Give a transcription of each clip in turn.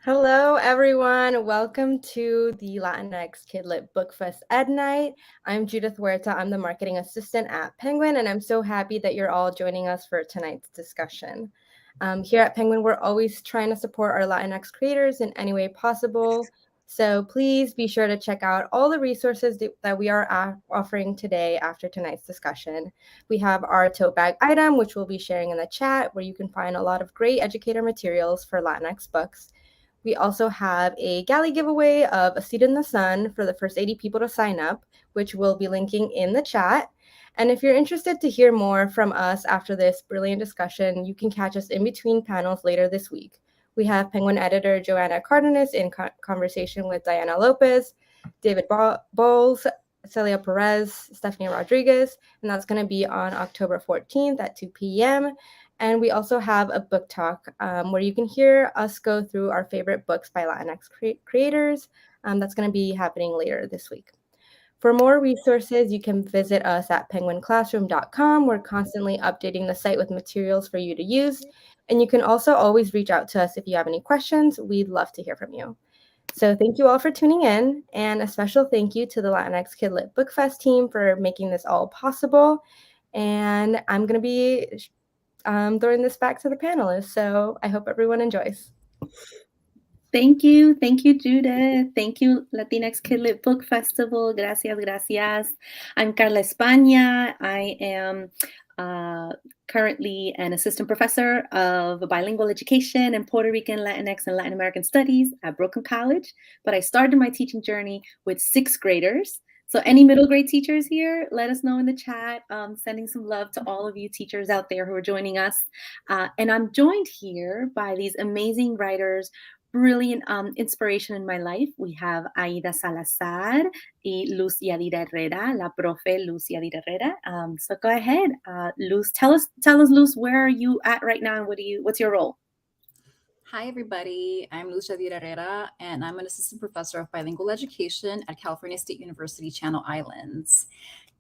Hello, everyone. Welcome to the Latinx Kid Lit Book Fest Ed Night. I'm Judith Huerta. I'm the marketing assistant at Penguin, and I'm so happy that you're all joining us for tonight's discussion. Here at Penguin, we're always trying to support our Latinx creators in any way possible. So please be sure to check out all the resources that we are offering today after tonight's discussion. We have our tote bag item, which we'll be sharing in the chat, where you can find a lot of great educator materials for Latinx books. We also have a galley giveaway of A Seat in the Sun for the first 80 people to sign up, which we'll be linking in the chat. And if you're interested to hear more from us after this brilliant discussion, you can catch us in between panels later this week. We have Penguin editor Joanna Cardenas in conversation with Diana Lopez, David Bowles, Celia Perez, Stephanie Rodriguez, and that's going to be on October 14th at 2 p.m. And we also have a book talk where you can hear us go through our favorite books by Latinx creators. That's going to be happening later this week. For more resources, you can visit us at penguinclassroom.com. We're constantly updating the site with materials for you to use. And you can also always reach out to us if you have any questions. We'd love to hear from you. So thank you all for tuning in. And a special thank you to the Latinx Kid Lit Book Fest team for making this all possible. And I'm going to be throwing this back to the panelists. So I hope everyone enjoys. Thank you, Judith. Thank you, Latinx Kid Lit Book Festival. Gracias. I'm Carla España. I am currently an assistant professor of bilingual education in Puerto Rican, Latinx, and Latin American studies at Brooklyn College. But I started my teaching journey with sixth graders. So any middle grade teachers here, let us know in the chat. Sending some love to all of you teachers out there who are joining us. And I'm joined here by these amazing writers, brilliant inspiration in my life. We have Aida Salazar y Luz Yadira Herrera, la profe Luz Yadira Herrera. So go ahead, Luz. Tell us, Luz, where are you at right now, and what's your role? Hi, everybody. I'm Luz Yadira Herrera, and I'm an assistant professor of bilingual education at California State University, Channel Islands.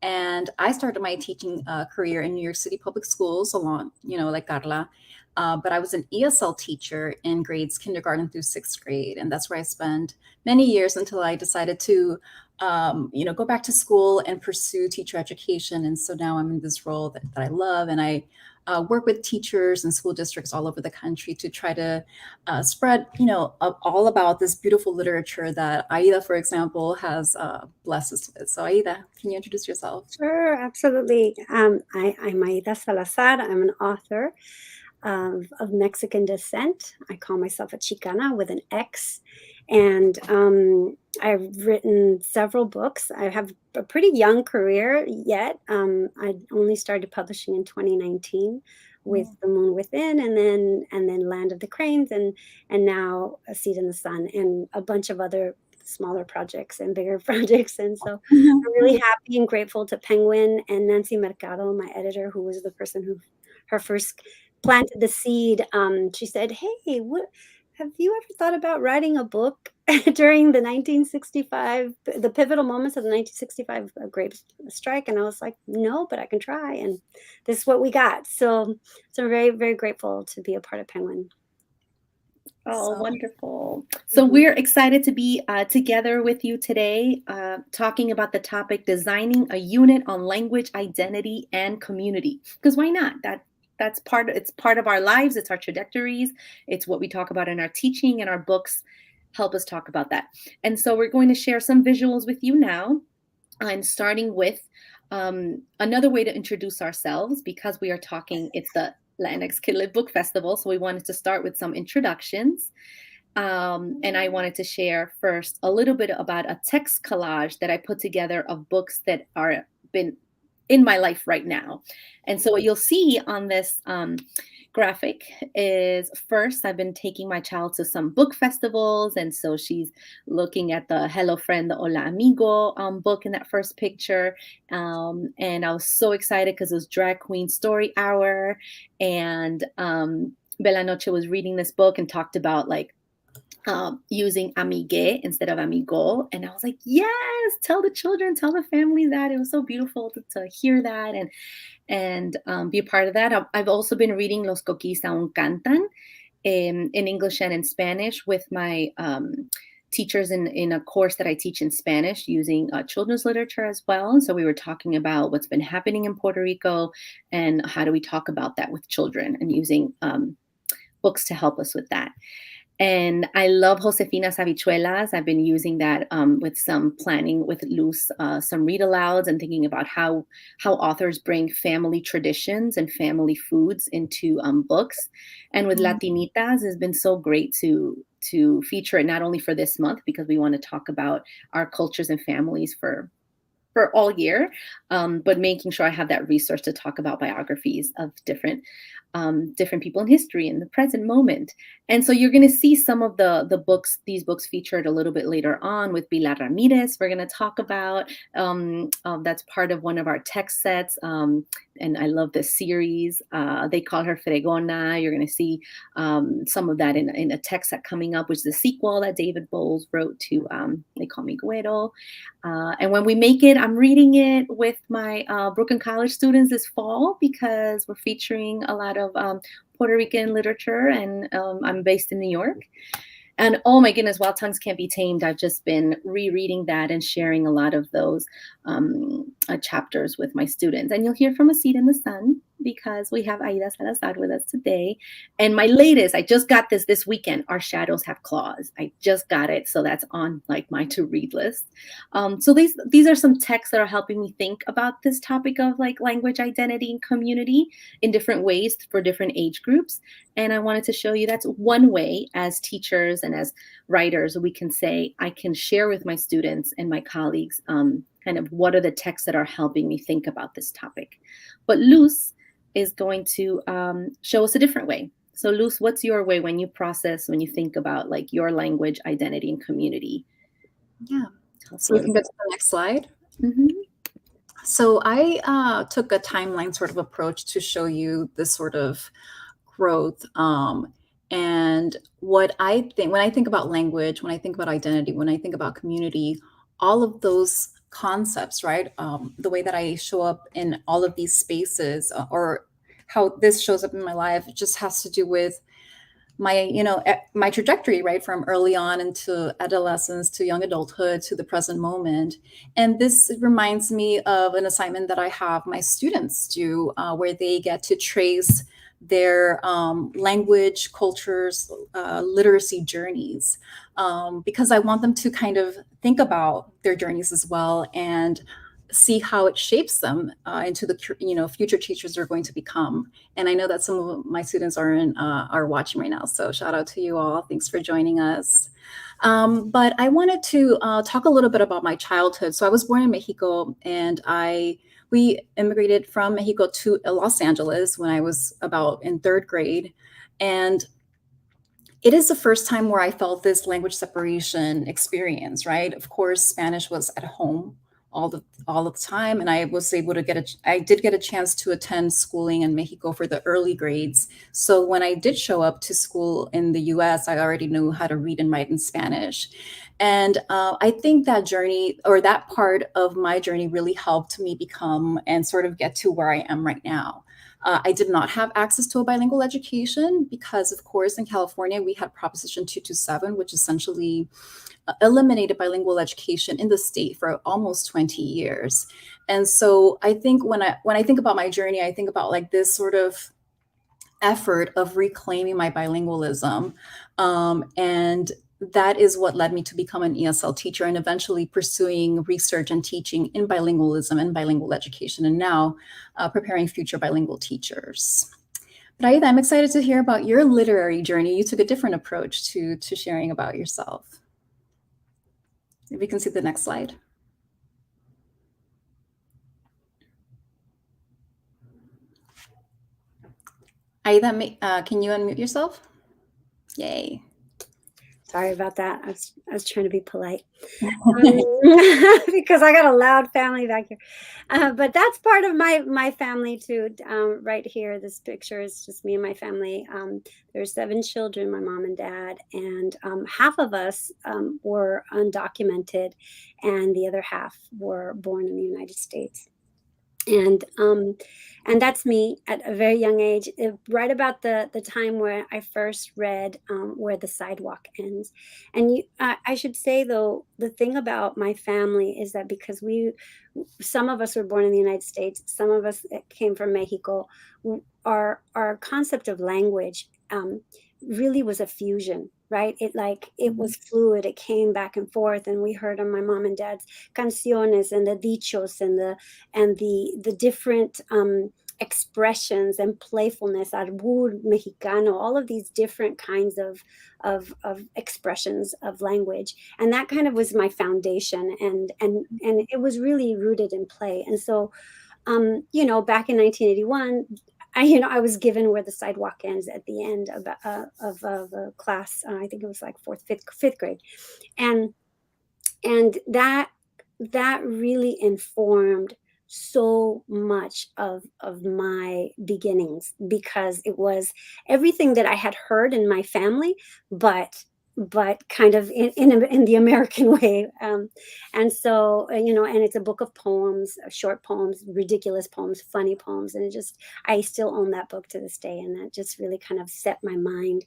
And I started my teaching career in New York City public schools, along, like Carla. But I was an ESL teacher in grades kindergarten through sixth grade. And that's where I spent many years until I decided to, go back to school and pursue teacher education. And so now I'm in this role that I love. And I work with teachers and school districts all over the country to try to spread, all about this beautiful literature that Aida, for example, has blessed us with. So Aida, can you introduce yourself? Sure, absolutely. I'm Aida Salazar. I'm an author of Mexican descent. I call myself a Chicana with an X. And I've written several books. I have a pretty young career yet. I only started publishing in 2019 with The Moon Within, and then Land of the Cranes, and now A Seat in the Sun, and a bunch of other smaller projects and bigger projects. And so I'm really happy and grateful to Penguin and Nancy Mercado, my editor, who was the person who her first planted the seed. She said, "Hey, what have you ever thought about writing a book during the 1965, the pivotal moments of the 1965 grape strike?" And I was like, "No, but I can try." And this is what we got. So I'm very, very grateful to be a part of Penguin. Oh, wonderful. So we're excited to be together with you today, talking about the topic, designing a unit on language, identity, and community. Because why not? It's part of our lives. It's our trajectories. It's what we talk about in our teaching, and our books help us talk about that. And so we're going to share some visuals with you now. I'm starting with another way to introduce ourselves, because we are talking, it's the Latinx Kid Lit Book Festival. So we wanted to start with some introductions. And I wanted to share first a little bit about a text collage that I put together of books that are been in my life right now. And so what you'll see on this graphic is, first, I've been taking my child to some book festivals. And so she's looking at the Hello Friend, the Hola Amigo book in that first picture. And I was so excited because it was Drag Queen Story Hour. And Bella Noche was reading this book and talked about using amigue instead of amigo. And I was like, yes, tell the children, tell the family that. It was so beautiful to hear that and be a part of that. I've also been reading Los Coquis Aún Cantan. in English and in Spanish with my teachers in a course that I teach in Spanish using children's literature as well. So we were talking about what's been happening in Puerto Rico and how do we talk about that with children, and using books to help us with that. And I love Josefina's Habichuelas. I've been using that with some planning with Luz, some read alouds, and thinking about how authors bring family traditions and family foods into books. And with Latinitas, it's been so great to feature it not only for this month, because we want to talk about our cultures and families for all year, but making sure I have that resource to talk about biographies of different people in history in the present moment. And so you're going to see some of these books featured a little bit later on with Pilar Ramirez. We're going to talk about, that's part of one of our text sets. And I love this series. They call her Fregona. You're going to see some of that in a text set coming up, which is a sequel that David Bowles wrote to They Call Me Güero. And when we make it, I'm reading it with my Brooklyn College students this fall, because we're featuring a lot of Puerto Rican literature, and I'm based in New York. And oh my goodness, Wild Tongues Can't Be Tamed. I've just been rereading that and sharing a lot of those chapters with my students. And you'll hear from A Seed in the Sun, because we have Aida Salazar with us today. And my latest, I just got this weekend, Our Shadows Have Claws. I just got it. So that's on like my to-read list. So these are some texts that are helping me think about this topic of like language, identity, and community in different ways for different age groups. And I wanted to show you that's one way as teachers and as writers, we can say, I can share with my students and my colleagues kind of what are the texts that are helping me think about this topic. But Luz is going to show us a different way. So Luz, what's your way when you think about like your language, identity, and community? Yeah. So we can go to the next slide. Mm-hmm. So I took a timeline sort of approach to show you this sort of growth. And what I think, when I think about language, when I think about identity, when I think about community, all of those concepts, right? The way that I show up in all of these spaces, or how this shows up in my life, just has to do with my, my trajectory, right? From early on into adolescence to young adulthood to the present moment. And this reminds me of an assignment that I have my students do, where they get to trace their language, cultures, literacy journeys, because I want them to kind of think about their journeys as well and see how it shapes them into the future teachers they're going to become. And I know that some of my students are watching right now, so shout out to you all. Thanks for joining us. But I wanted to talk a little bit about my childhood. So I was born in Mexico, and we immigrated from Mexico to Los Angeles when I was about in 3rd grade. And it is the first time where I felt this language separation experience, right? Of course, Spanish was at home all the time. And I was able to I did get a chance to attend schooling in Mexico for the early grades. So when I did show up to school in the US, I already knew how to read and write in Spanish. And I think that journey, or that part of my journey, really helped me become and sort of get to where I am right now. I did not have access to a bilingual education because, of course, in California, we had Proposition 227, which essentially eliminated bilingual education in the state for almost 20 years. And so I think when I think about my journey, I think about like this sort of effort of reclaiming my bilingualism. And that is what led me to become an ESL teacher and eventually pursuing research and teaching in bilingualism and bilingual education, and now preparing future bilingual teachers. But Aida, I'm excited to hear about your literary journey. You took a different approach to sharing about yourself. If we can see the next slide. Aida, can you unmute yourself? Yay. Sorry about that. I was trying to be polite because I got a loud family back here. But that's part of my family too. Right here, this picture is just me and my family. There's 7 children, my mom and dad, and half of us were undocumented, and the other half were born in the United States. And that's me at a very young age, right about the time where I first read Where the Sidewalk Ends. And I should say, though, the thing about my family is that because some of us were born in the United States, some of us came from Mexico, our concept of language really was a fusion, right? It was fluid. It came back and forth, and we heard on my mom and dad's canciones and the dichos and the different expressions and playfulness, albur mexicano, all of these different kinds of expressions of language, and that kind of was my foundation, and it was really rooted in play. And so, back in 1981. I was given Where the Sidewalk Ends at the end of a class. I think it was like fifth grade, and that really informed so much of my beginnings, because it was everything that I had heard in my family, but kind of in the American way. And so, and it's a book of poems, short poems, ridiculous poems, funny poems. And I still own that book to this day. And that just really kind of set my mind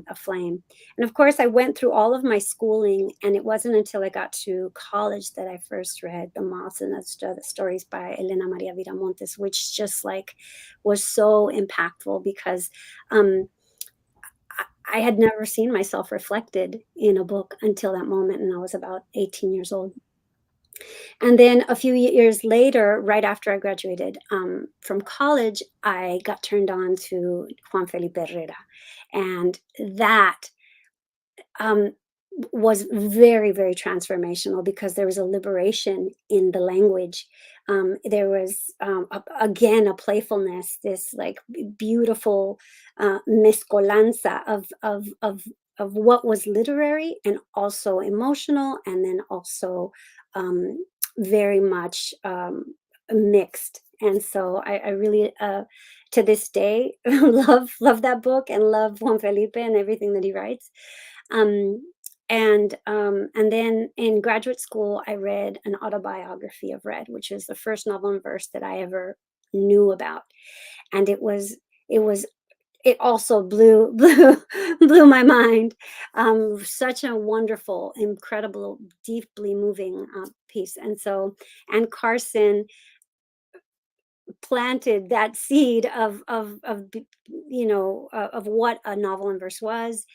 aflame. And of course, I went through all of my schooling, and it wasn't until I got to college that I first read The Moths and the Stories by Elena Maria Viramontes, which just was so impactful, because I had never seen myself reflected in a book until that moment, and I was about 18 years old. And then a few years later, right after I graduated from college, I got turned on to Juan Felipe Herrera. And that was very, very transformational, because there was a liberation in the language. There was, again, a playfulness, this beautiful mezcolanza of what was literary and also emotional, and then also very much mixed. And so I really, to this day, love that book, and love Juan Felipe and everything that he writes. And then in graduate school, I read an autobiography of Red, which is the first novel in verse that I ever knew about. And it also blew my mind. Such a wonderful, incredible, deeply moving piece. And so, and Carson planted that seed of what a novel in verse was.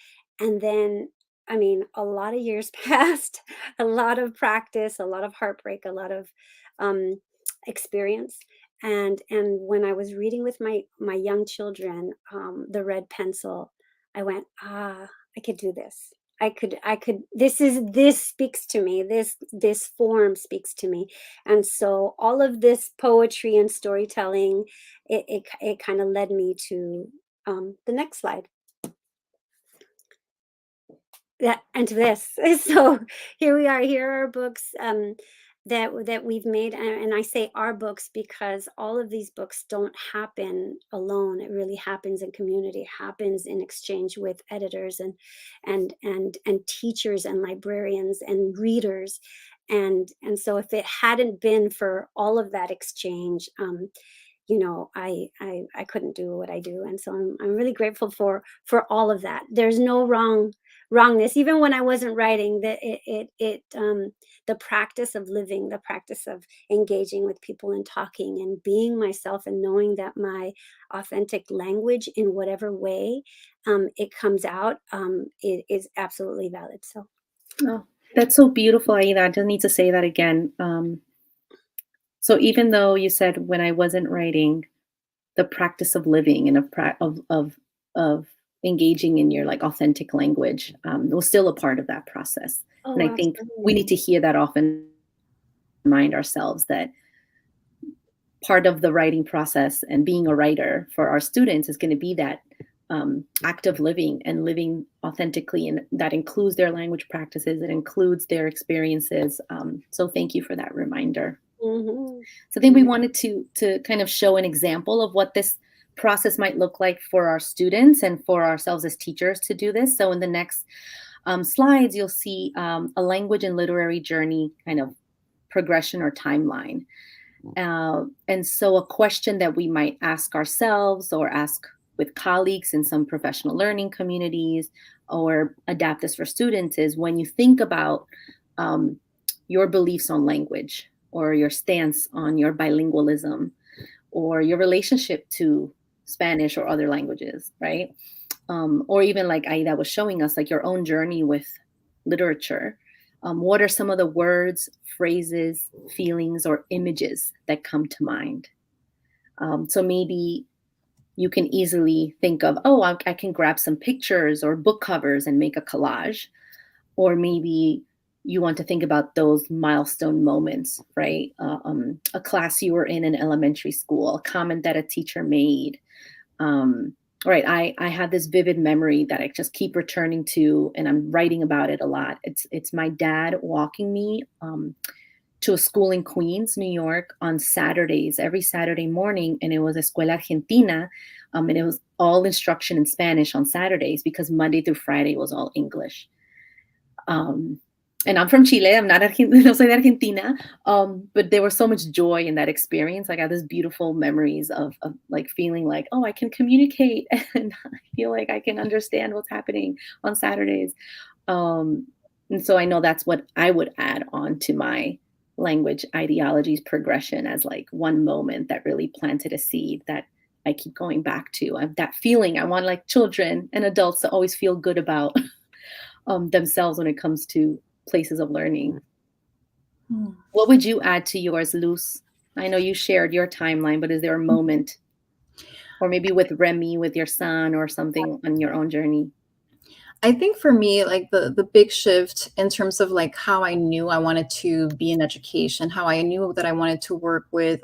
And then, I mean, a lot of years passed, a lot of practice, a lot of heartbreak, a lot of experience. And when I was reading with my young children, The Red Pencil, I went, I could do this. I could, this speaks to me. This form speaks to me. And so all of this poetry and storytelling, it kind of led me to the next slide. And to this. So here we are. Here are books that we've made, and I say our books because all of these books don't happen alone. It really happens in community, happens in exchange with editors and teachers and librarians and readers. And so if it hadn't been for all of that exchange, I couldn't do what I do. And so I'm really grateful for all of that. There's no wrongness, even when I wasn't writing. The practice of living, the practice of engaging with people and talking and being myself, and knowing that my authentic language, in whatever way it comes out, it is absolutely valid. So, oh, that's so beautiful, Aida. I just need to say that again. So even though you said when I wasn't writing, the practice of living and of engaging in your authentic language was still a part of that process. oh, And I think absolutely. we need to hear that often, remind ourselves that part of the writing process and being a writer for our students is going to be that act of living and living authentically. And that includes their language practices. It includes their experiences. So thank you for that reminder. Mm-hmm. So then we wanted to kind of show an example of what this process might look like for our students and for ourselves as teachers to do this. So in the next slides, you'll see a language and literary journey kind of progression or timeline. And so a question that we might ask ourselves or ask with colleagues in some professional learning communities or adapt this for students is, when you think about your beliefs on language or your stance on your bilingualism or your relationship to Spanish or other languages, right? Or even like Aida was showing us, like your own journey with literature. What are some of the words, phrases, feelings, or images that come to mind? So maybe you can easily think of, oh, I can grab some pictures or book covers and make a collage. Or maybe you want to think about those milestone moments, right? A class you were in elementary school, a comment that a teacher made. Right, I have this vivid memory that I just keep returning to, and I'm writing about it a lot. It's my dad walking me to a school in Queens, New York, on Saturdays, every Saturday morning, and it was Escuela Argentina, and it was all instruction in Spanish on Saturdays because Monday through Friday was all English. And I'm from Chile. I'm not Argentina, no soy de Argentina. But there was so much joy in that experience. I got these beautiful memories of like feeling like, oh, I can communicate and I feel like I can understand what's happening on Saturdays. And so I know that's what I would add on to my language ideologies progression as like one moment that really planted a seed that I keep going back to. That feeling I want, like children and adults, to always feel good about themselves when it comes to places of learning. What would you add to yours, Luz? I know you shared your timeline, but is there a moment, or maybe with Remy, with your son, or something on your own journey? I think for me, like the big shift in terms of like how I knew I wanted to be in education, how I knew that I wanted to work with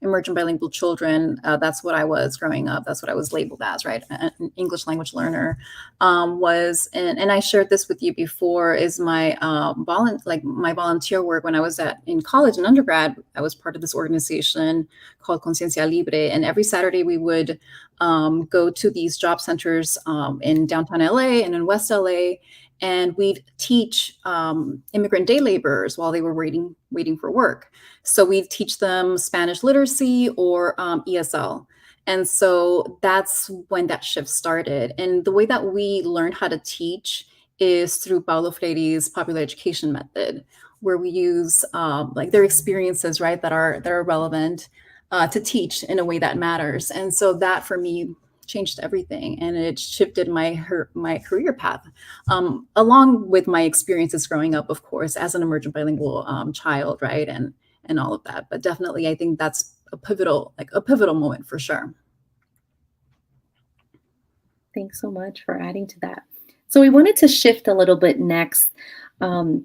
emergent bilingual children. That's what I was growing up. That's what I was labeled as, right? An English language learner. And I shared this with you before, is my my volunteer work when I was in college and undergrad. I was part of this organization called Conciencia Libre, and every Saturday we would go to these job centers in downtown LA and in West LA, and we'd teach immigrant day laborers while they were waiting for work. So we'd teach them Spanish literacy or ESL. And so that's when that shift started. And the way that we learned how to teach is through Paulo Freire's popular education method, where we use like their experiences, right, that are relevant to teach in a way that matters. And so that for me changed everything, and it shifted my career path, along with my experiences growing up, of course, as an emergent bilingual child, right, and all of that. But definitely, I think that's a pivotal moment for sure. Thanks so much for adding to that. So we wanted to shift a little bit next. And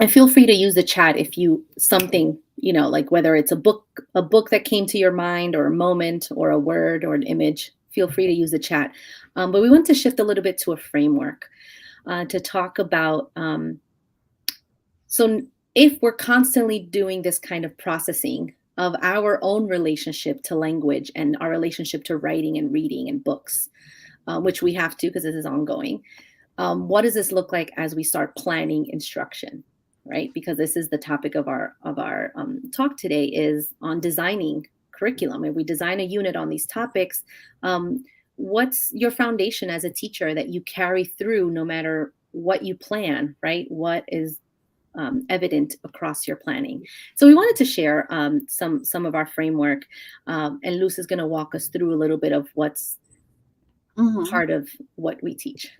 feel free to use the chat if something, like whether it's a book that came to your mind, or a moment, or a word, or an image. Feel free to use the chat. But we want to shift a little bit to a framework to talk about. So if we're constantly doing this kind of processing of our own relationship to language and our relationship to writing and reading and books, which we have to because this is ongoing, what does this look like as we start planning instruction, right? Because this is the topic of our talk today, is on designing curriculum. If we design a unit on these topics, what's your foundation as a teacher that you carry through no matter what you plan, right? What is evident across your planning? So we wanted to share some of our framework, and Luz is going to walk us through a little bit of what's part of what we teach.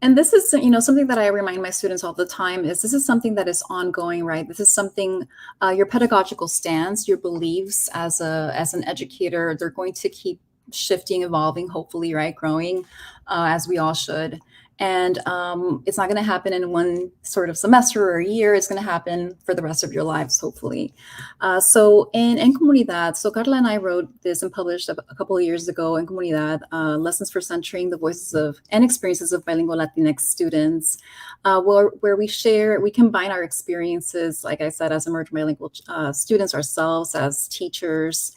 And this is, something that I remind my students all the time is this is something that is ongoing, right? This is something, your pedagogical stance, your beliefs as an educator, they're going to keep shifting, evolving, hopefully, right? Growing, as we all should. And it's not going to happen in one sort of semester or a year. It's going to happen for the rest of your lives, hopefully. So in En Comunidad, so Carla and I wrote this and published a couple of years ago, En Comunidad, Lessons for Centering the Voices of and Experiences of Bilingual Latinx Students, where we combine our experiences, like I said, as emerging bilingual students ourselves, as teachers,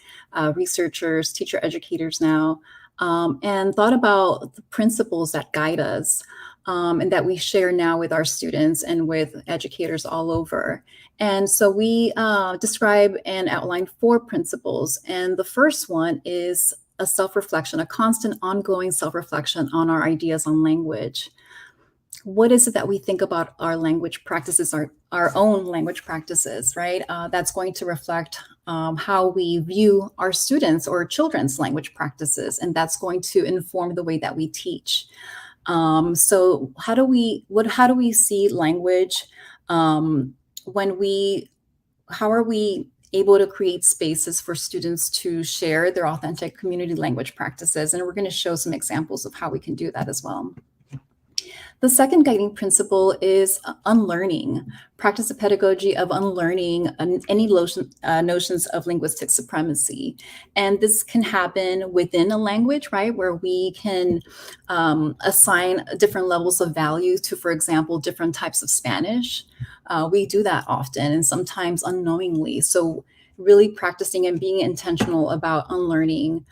researchers, teacher educators now, and thought about the principles that guide us. and that we share now with our students and with educators all over. And so we describe and outline 4 principles. And the first one is a self-reflection, a constant ongoing self-reflection on our ideas on language. What is it that we think about our language practices, our own language practices, right? That's going to reflect how we view our students or children's language practices, and that's going to inform the way that we teach. So how do we see language how are we able to create spaces for students to share their authentic community language practices? And we're going to show some examples of how we can do that as well. The second guiding principle is unlearning. Practice a pedagogy of unlearning any notions of linguistic supremacy. And this can happen within a language, right, where we can assign different levels of value to, for example, different types of Spanish. We do that often and sometimes unknowingly. So really practicing and being intentional about unlearning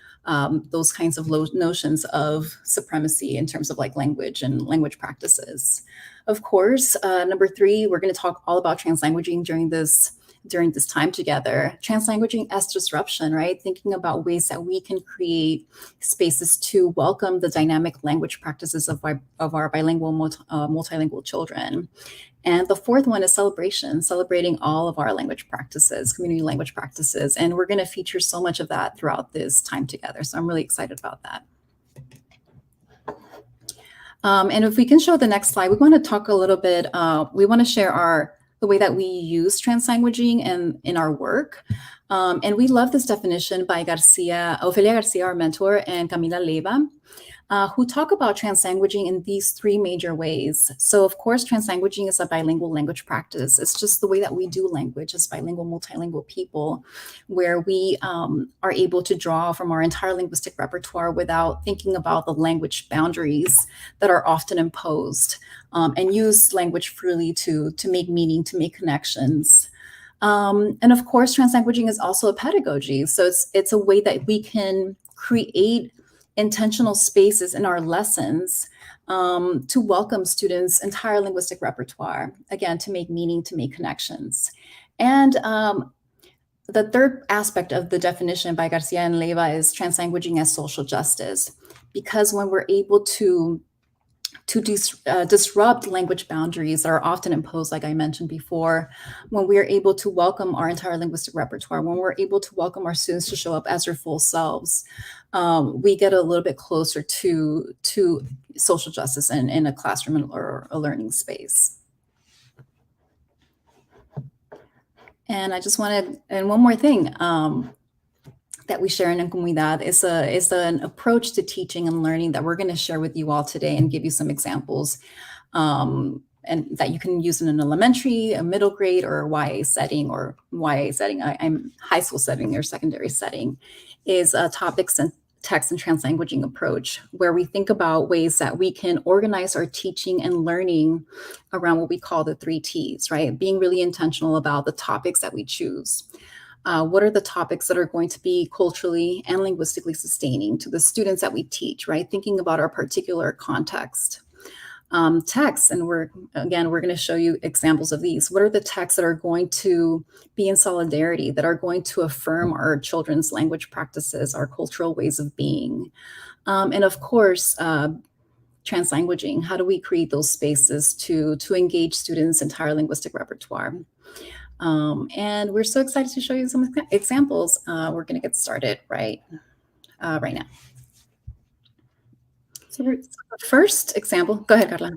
those kinds of notions of supremacy in terms of like language and language practices. Of course, number 3, we're going to talk all about translanguaging during this time together. Translanguaging as disruption, right? Thinking about ways that we can create spaces to welcome the dynamic language practices of our bilingual, multilingual children. And the 4th one is celebrating all of our language practices, community language practices. And we're going to feature so much of that throughout this time together. So I'm really excited about that. And if we can show the next slide, we want to talk a little bit, we want to share the way that we use translanguaging in our work. And we love this definition by Ofelia Garcia, our mentor, and Camila Leiva, who talk about translanguaging in these 3 major ways. So of course, translanguaging is a bilingual language practice. It's just the way that we do language as bilingual, multilingual people, where we are able to draw from our entire linguistic repertoire without thinking about the language boundaries that are often imposed, and use language freely to make meaning, to make connections. And of course, translanguaging is also a pedagogy. So it's a way that we can create intentional spaces in our lessons to welcome students' entire linguistic repertoire, again, to make meaning, to make connections. And the 3rd aspect of the definition by Garcia and Leiva is translanguaging as social justice, because when we're able to disrupt language boundaries that are often imposed, like I mentioned before, when we are able to welcome our entire linguistic repertoire, when we're able to welcome our students to show up as their full selves, we get a little bit closer to social justice in a classroom or a learning space. And I just wanted, and one more thing, that we share in En Comunidad is an approach to teaching and learning that we're going to share with you all today and give you some examples, and that you can use in an elementary, a middle grade, or a YA setting, I'm high school setting or secondary setting, is a topics and text and translanguaging approach, where we think about ways that we can organize our teaching and learning around what we call the 3 T's, right? Being really intentional about the topics that we choose. What are the topics that are going to be culturally and linguistically sustaining to the students that we teach, right? Thinking about our particular context. Texts, and we're going to show you examples of these. What are the texts that are going to be in solidarity, that are going to affirm our children's language practices, our cultural ways of being? And of course, translanguaging. How do we create those spaces to engage students' entire linguistic repertoire? And we're so excited to show you some examples. We're going to get started right now. So the first example, go ahead, Carla.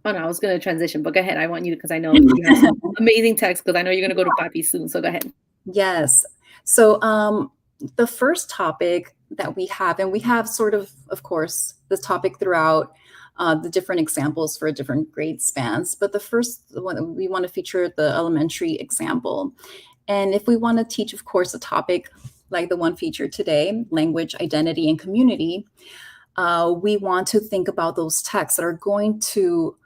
Oh, no, I was going to transition, but go ahead. I want you, because I know you have some amazing text, because I know you're going to go to Papi soon. So go ahead. Yes. So the first topic that we have, and we have sort of course, this topic throughout the different examples for different grade spans. But the first one, we want to feature the elementary example. And if we want to teach, of course, a topic like the one featured today, language, identity, and community, we want to think about those texts that are going to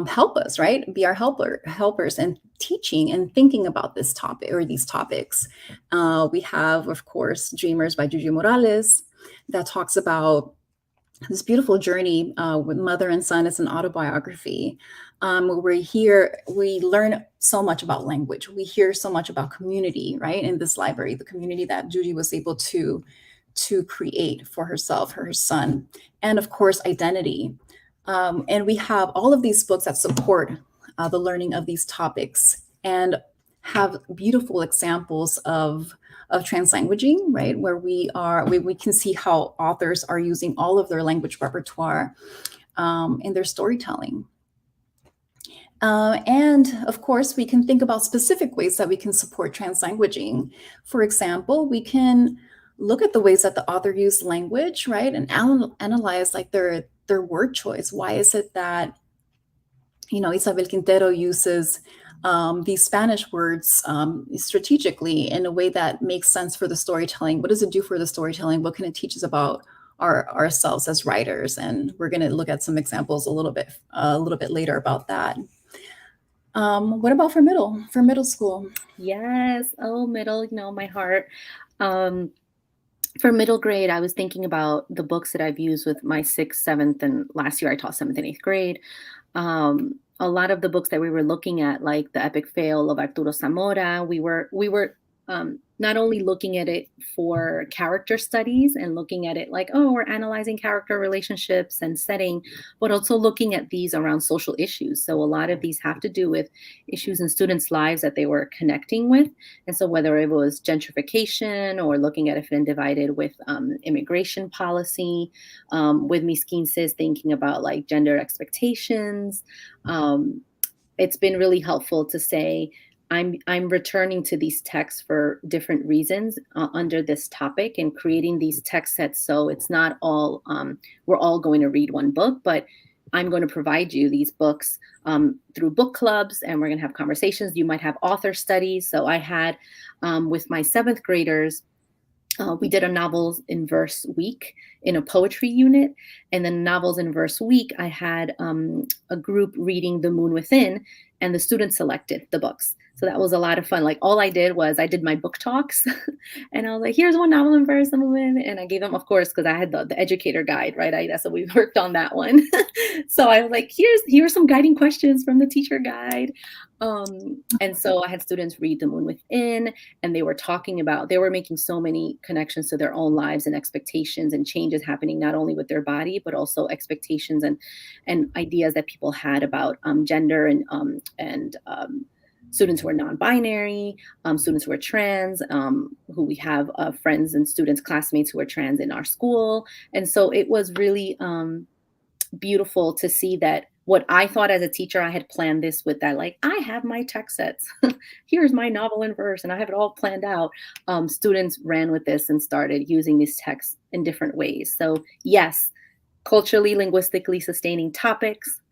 help us, right? Be our helpers in teaching and thinking about this topic or these topics. We have, of course, Dreamers by Juju Morales that talks about this beautiful journey with mother and son. It's an autobiography. We learn so much about language. We hear so much about community, right? In this library, the community that Judy was able to create for herself, her son, and of course, identity. And we have all of these books that support the learning of these topics and have beautiful examples of translanguaging, right? Where we can see how authors are using all of their language repertoire in their storytelling. And of course, we can think about specific ways that we can support translanguaging. For example, we can look at the ways that the author used language, right? And analyze like their word choice. Why is it that, Isabel Quintero uses these Spanish words strategically in a way that makes sense for the storytelling? What does it do for the storytelling? What can it teach us about ourselves as writers? And we're going to look at some examples a little bit later about that. What about for middle school? Yes. Oh, middle, my heart. For middle grade, I was thinking about the books that I've used with my 6th, 7th, and last year I taught 7th and 8th grade. A lot of the books that we were looking at, like The Epic Fail of Arturo Zamora, we were not only looking at it for character studies and looking at it like, oh, we're analyzing character relationships and setting, but also looking at these around social issues. So a lot of these have to do with issues in students' lives that they were connecting with. And so whether it was gentrification or looking at If and Divided with immigration policy, with Mis Quinces thinking about like gender expectations, it's been really helpful to say, I'm returning to these texts for different reasons under this topic and creating these text sets. So it's not all, we're all going to read one book, but I'm going to provide you these books through book clubs, and we're going to have conversations. You might have author studies. So I had with my 7th graders, we did a novels in verse week in a poetry unit. And then novels in verse week, I had a group reading The Moon Within, and the students selected the books. So that was a lot of fun. Like all I did was I did my book talks and I was like, here's one novel in verse. And I gave them, of course, because I had the educator guide, right? So we worked on that one. So I was like, here's some guiding questions from the teacher guide. And so I had students read The Moon Within, and they were making so many connections to their own lives and expectations and changes happening, not only with their body, but also expectations and ideas that people had about gender and students who are non-binary, students who are trans, who we have friends and students, classmates who are trans in our school. And so it was really beautiful to see that what I thought as a teacher, I had planned this with that, like, I have my text sets. Here's my novel in verse, and I have it all planned out. Students ran with this and started using these texts in different ways. So yes, culturally, linguistically sustaining topics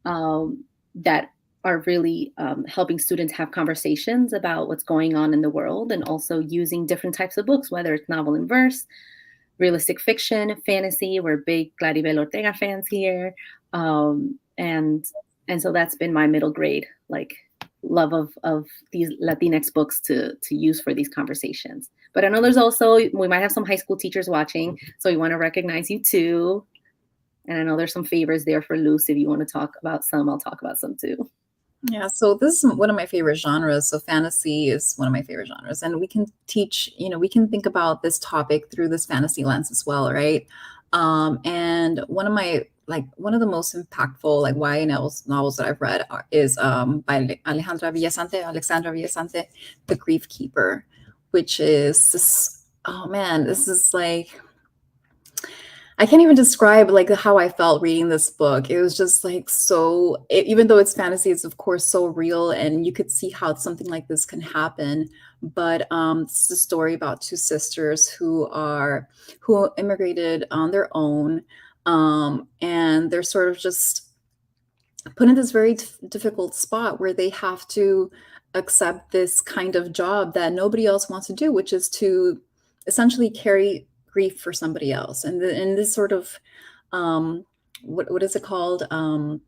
that are really helping students have conversations about what's going on in the world, and also using different types of books, whether it's novel in verse, realistic fiction, fantasy. We're big Claribel Ortega fans here. And so that's been my middle grade, like, love of these Latinx books to use for these conversations. But I know there's also, we might have some high school teachers watching, so we want to recognize you too. And I know there's some favors there for Luz. If you want to talk about some, I'll talk about some too. Yeah, so this is one of my favorite genres. So fantasy is one of my favorite genres. And we can teach, we can think about this topic through this fantasy lens as well, right? And one of the most impactful YA novels that I've read is by Alexandra Villasante, The Grief Keeper, which is this, oh man, this is like, I can't even describe how I felt reading this book. It was just even though it's fantasy, it's of course so real, and you could see how something like this can happen. But it's a story about two sisters who immigrated on their own, and they're sort of just put in this very difficult spot where they have to accept this kind of job that nobody else wants to do, which is to essentially carry grief for somebody else. And in this sort of what is it called, what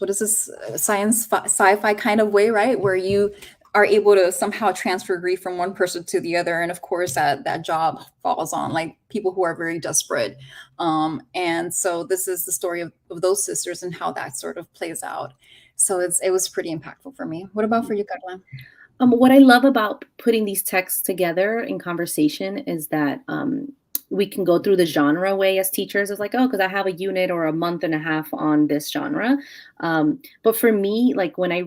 is this sci-fi kind of way, right, where you are able to somehow transfer grief from one person to the other. And of course, that job falls on like people who are very desperate. And so this is the story of those sisters and how that sort of plays out. So it was pretty impactful for me. What about for you, Carla? What I love about putting these texts together in conversation is that we can go through the genre way as teachers. It's like, oh, because I have a unit or a month and a half on this genre. But for me, like when I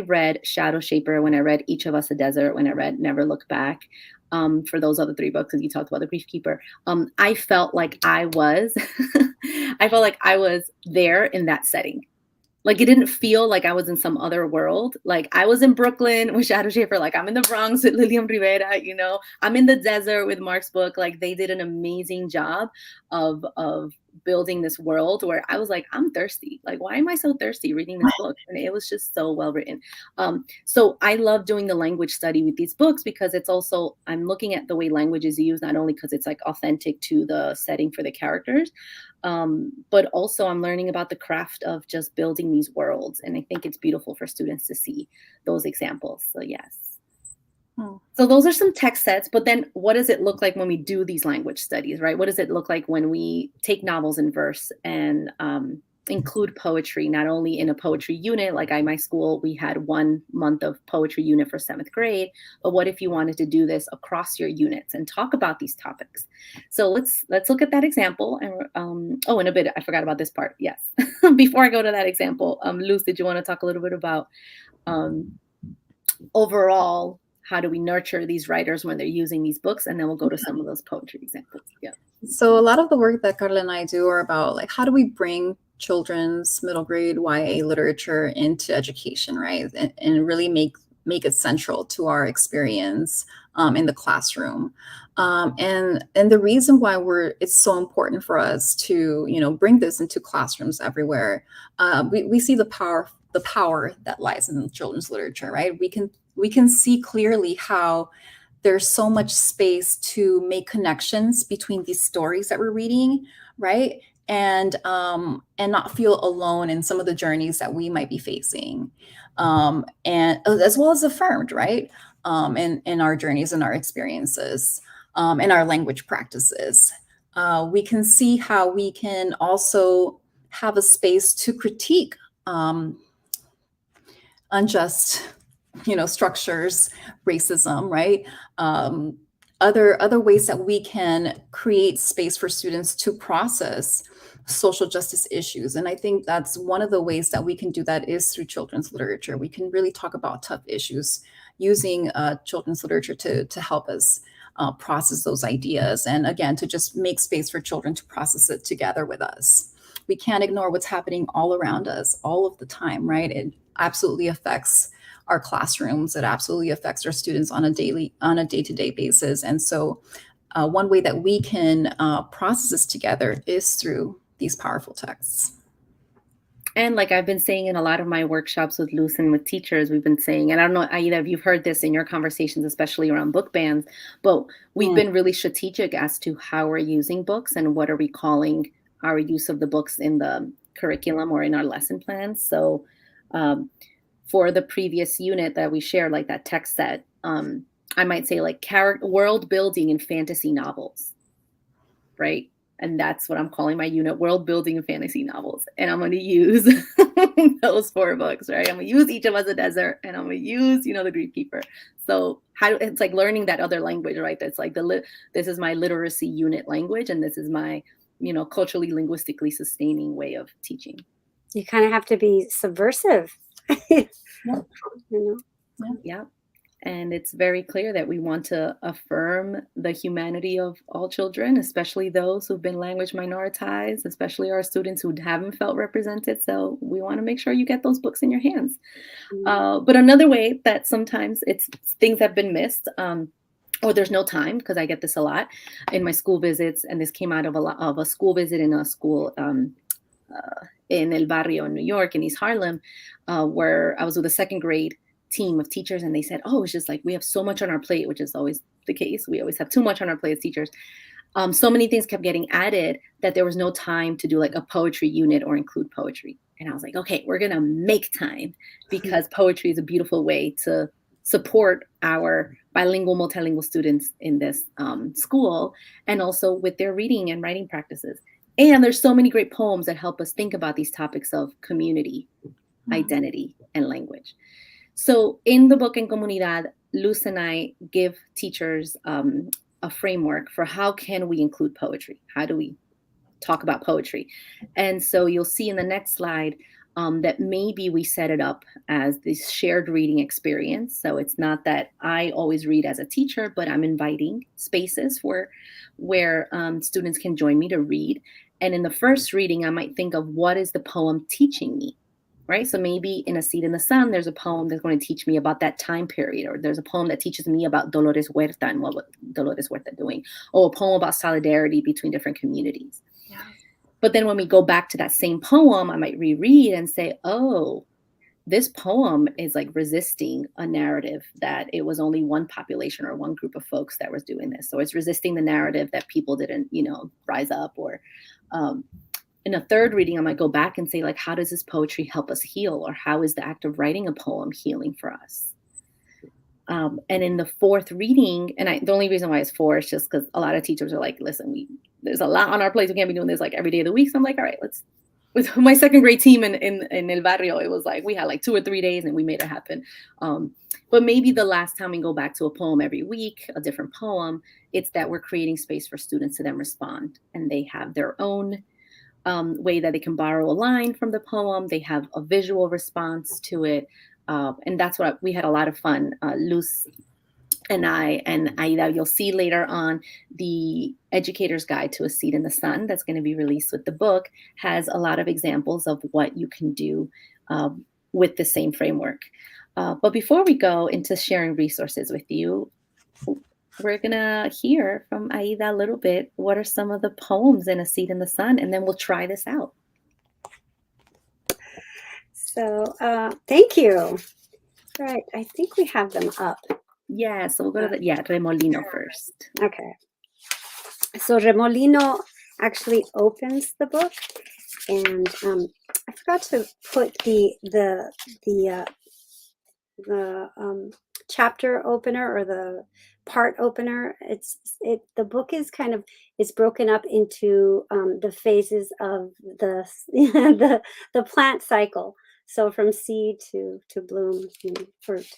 read Shadow Shaper, when I read Each of Us a Desert, when I read Never Look Back, for those other 3 books, as you talked about, The Grief Keeper, I felt like I was there in that setting. Like it didn't feel like I was in some other world. Like I was in Brooklyn with Shadow Shaper. Like I'm in the Bronx with Lilian Rivera, you know, I'm in the desert with Mark's book. Like they did an amazing job of building this world where I was like, I'm thirsty. Like, why am I so thirsty reading this book? And it was just so well written. So I love doing the language study with these books because it's also, I'm looking at the way language is used, not only because it's like authentic to the setting for the characters, but also I'm learning about the craft of just building these worlds. And I think it's beautiful for students to see those examples. So yes. So those are some text sets, but then what does it look like when we do these language studies, right? What does it look like when we take novels in verse and include poetry, not only in a poetry unit, like my school, we had 1 month of poetry unit for 7th grade, but what if you wanted to do this across your units and talk about these topics? So let's look at that example. And in a bit, I forgot about this part. Yes. Before I go to that example, Luz, did you want to talk a little bit about overall, how do we nurture these writers when they're using these books? And then we'll go to some of those poetry examples. Yeah. So a lot of the work that Carla and I do are about like, how do we bring children's middle grade YA literature into education, right? And really make it central to our experience in the classroom. And the reason why it's so important for us to, bring this into classrooms everywhere, we see the power that lies in children's literature, right? We can see clearly how there's so much space to make connections between these stories that we're reading, right? And not feel alone in some of the journeys that we might be facing, and as well as affirmed, right? In our journeys and our experiences, and our language practices. We can see how we can also have a space to critique unjust structures, racism, right? Other ways that we can create space for students to process social justice issues. And I think that's one of the ways that we can do that is through children's literature. We can really talk about tough issues using children's literature to help us process those ideas. And again, to just make space for children to process it together with us. We can't ignore what's happening all around us all of the time, right? It absolutely affects our classrooms. It absolutely affects our students on a day-to-day basis. And so one way that we can process this together is through these powerful texts. And like I've been saying in a lot of my workshops with Luz and with teachers, we've been saying, and I don't know, Aida, if you've heard this in your conversations, especially around book bans, but we've been really strategic as to how we're using books and what are we calling our use of the books in the curriculum or in our lesson plans. So for the previous unit that we shared, like that text set, I might say like world building in fantasy novels, right? And that's what I'm calling my unit, world building in fantasy novels. And I'm going to use those 4 books, right? I'm going to use Each of Us a Desert, and I'm going to use, The Grief Keeper. So it's like learning that other language, right? That's like this is my literacy unit language, and this is my, culturally, linguistically sustaining way of teaching. You kind of have to be subversive. Yeah. Yeah. And it's very clear that we want to affirm the humanity of all children, especially those who've been language minoritized, especially our students who haven't felt represented. So we want to make sure you get those books in your hands. But another way that sometimes things have been missed, or there's no time, because I get this a lot in my school visits, and this came out of a school visit in a school in El Barrio in New York, in East Harlem, where I was with a 2nd grade team of teachers, and they said, it's just like we have so much on our plate, which is always the case. We always have too much on our plate as teachers. So many things kept getting added that there was no time to do like a poetry unit or include poetry. And I was like, okay, we're gonna make time, because poetry is a beautiful way to support our bilingual, multilingual students in this school, and also with their reading and writing practices. And there's so many great poems that help us think about these topics of community, identity, and language. So in the book En Comunidad, Luz and I give teachers a framework for how can we include poetry? How do we talk about poetry? And so you'll see in the next slide that maybe we set it up as this shared reading experience. So it's not that I always read as a teacher, but I'm inviting spaces where students can join me to read. And in the first reading, I might think of what is the poem teaching me? Right? So maybe in A Seed in the Sun, there's a poem that's going to teach me about that time period, or there's a poem that teaches me about Dolores Huerta and what Dolores Huerta doing, or a poem about solidarity between different communities. Yeah. But then when we go back to that same poem, I might reread and say, oh, this poem is like resisting a narrative that it was only one population or one group of folks that was doing this. So it's resisting the narrative that people didn't, rise up, or in a third reading, I might go back and say, like, how does this poetry help us heal? Or how is the act of writing a poem healing for us? And in the fourth reading, and the only reason why it's 4 is just because a lot of teachers are like, listen, there's a lot on our plate. We can't be doing this like every day of the week. So I'm like, all right, let's, with my second grade team in El Barrio, it was like, we had like 2 or 3 days and we made it happen. But maybe the last time we go back to a poem every week, a different poem, it's that we're creating space for students to then respond. And they have their own way that they can borrow a line from the poem. They have a visual response to it. And that's what we had a lot of fun. Luz and I and Aida, you'll see later on, the Educator's Guide to A Seed in the Sun that's going to be released with the book has a lot of examples of what you can do with the same framework. But before we go into sharing resources with you, we're going to hear from Aida a little bit. What are some of the poems in A Seed in the Sun? And then we'll try this out. So thank you. All right, I think we have them up. Yeah, so we'll go to Remolino first. Okay. So Remolino actually opens the book, and I forgot to put the chapter opener or the part opener. The book is it's broken up into the phases of the plant cycle. So from seed to bloom and fruit.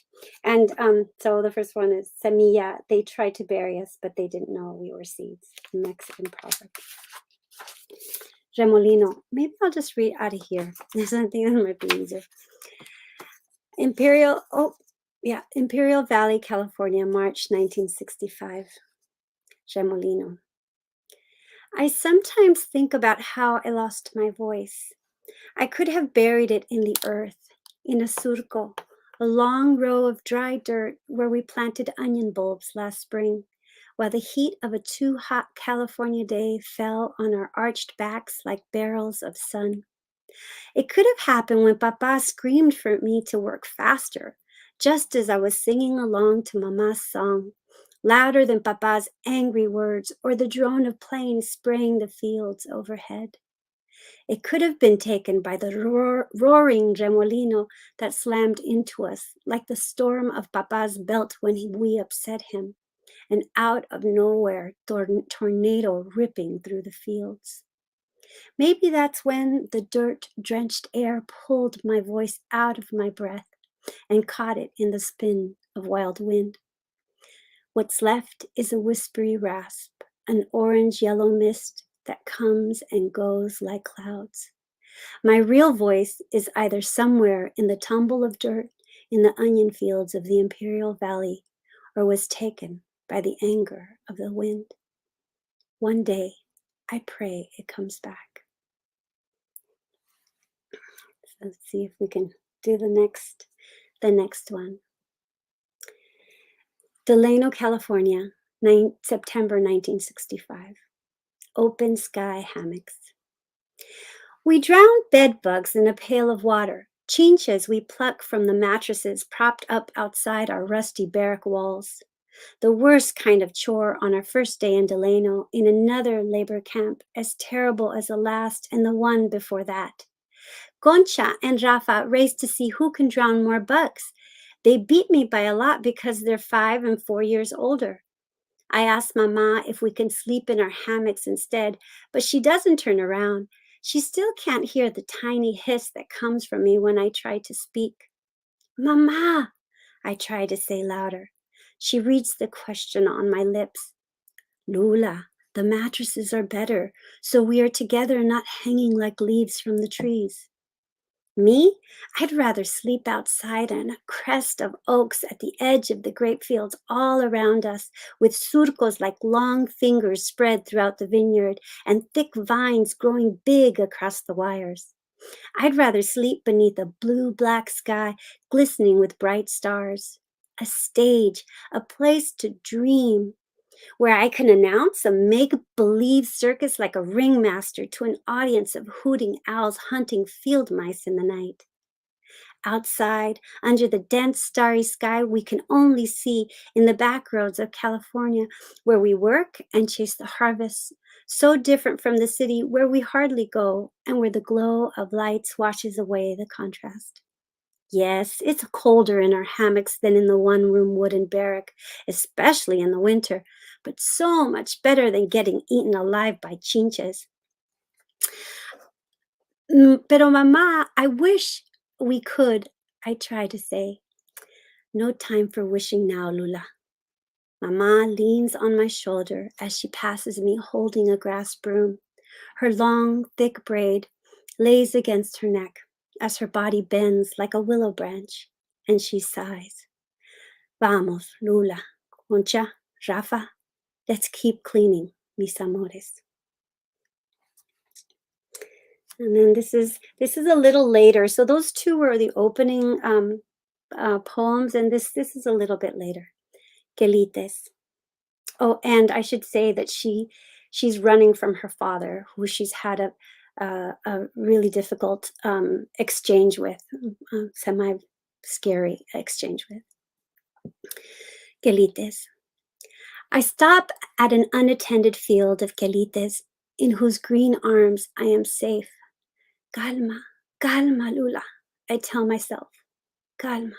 And so the first one is semilla. They tried to bury us, but they didn't know we were seeds. Mexican proverb. Remolino. Maybe I'll just read out of here. There's something that might be easier. Imperial Valley, California, March 1965. Remolino. I sometimes think about how I lost my voice. I could have buried it in the earth, in a surco, a long row of dry dirt where we planted onion bulbs last spring, while the heat of a too hot California day fell on our arched backs like barrels of sun. It could have happened when Papa screamed for me to work faster, just as I was singing along to Mama's song, louder than Papa's angry words or the drone of planes spraying the fields overhead. It could have been taken by the roaring remolino that slammed into us, like the storm of Papa's belt when we upset him, an out of nowhere tornado ripping through the fields. Maybe that's when the dirt-drenched air pulled my voice out of my breath and caught it in the spin of wild wind. What's left is a whispery rasp, an orange-yellow mist that comes and goes like clouds. My real voice is either somewhere in the tumble of dirt in the onion fields of the Imperial Valley, or was taken by the anger of the wind. One day, I pray it comes back. So let's see if we can do the next one. Delano, California, September 1965. Open sky hammocks. We drown bed bugs in a pail of water, chinchas we pluck from the mattresses propped up outside our rusty barrack walls. The worst kind of chore on our first day in Delano, in another labor camp as terrible as the last and the one before that. Concha and Rafa race to see who can drown more bugs. They beat me by a lot because they're 5 and 4 years older. I asked Mama if we can sleep in our hammocks instead, but she doesn't turn around. She still can't hear the tiny hiss that comes from me when I try to speak. Mama, I try to say louder. She reads the question on my lips. Lula, the mattresses are better, so we are together, not hanging like leaves from the trees. Me? I'd rather sleep outside on a crest of oaks at the edge of the grape fields all around us, with surcos like long fingers spread throughout the vineyard and thick vines growing big across the wires. I'd rather sleep beneath a blue-black sky glistening with bright stars. A stage, a place to dream, where I can announce a make-believe circus like a ringmaster to an audience of hooting owls hunting field mice in the night. Outside, under the dense starry sky we can only see in the back roads of California, where we work and chase the harvests, so different from the city where we hardly go and where the glow of lights washes away the contrast. Yes, it's colder in our hammocks than in the one-room wooden barrack, especially in the winter, but so much better than getting eaten alive by chinches. Pero Mama, I wish we could, I try to say. No time for wishing now, Lula. Mama leans on my shoulder as she passes me holding a grass broom. Her long, thick braid lays against her neck as her body bends like a willow branch, and she sighs. Vamos, Lula, Concha, Rafa, let's keep cleaning, mis amores. And then this is a little later. So those two were the opening poems, and this is a little bit later. Quelites. Oh, and I should say that she's running from her father, who she's had a really difficult exchange with, semi-scary exchange with. Quelites. I stop at an unattended field of quelites in whose green arms I am safe. Calma, calma, Lula, I tell myself. Calma.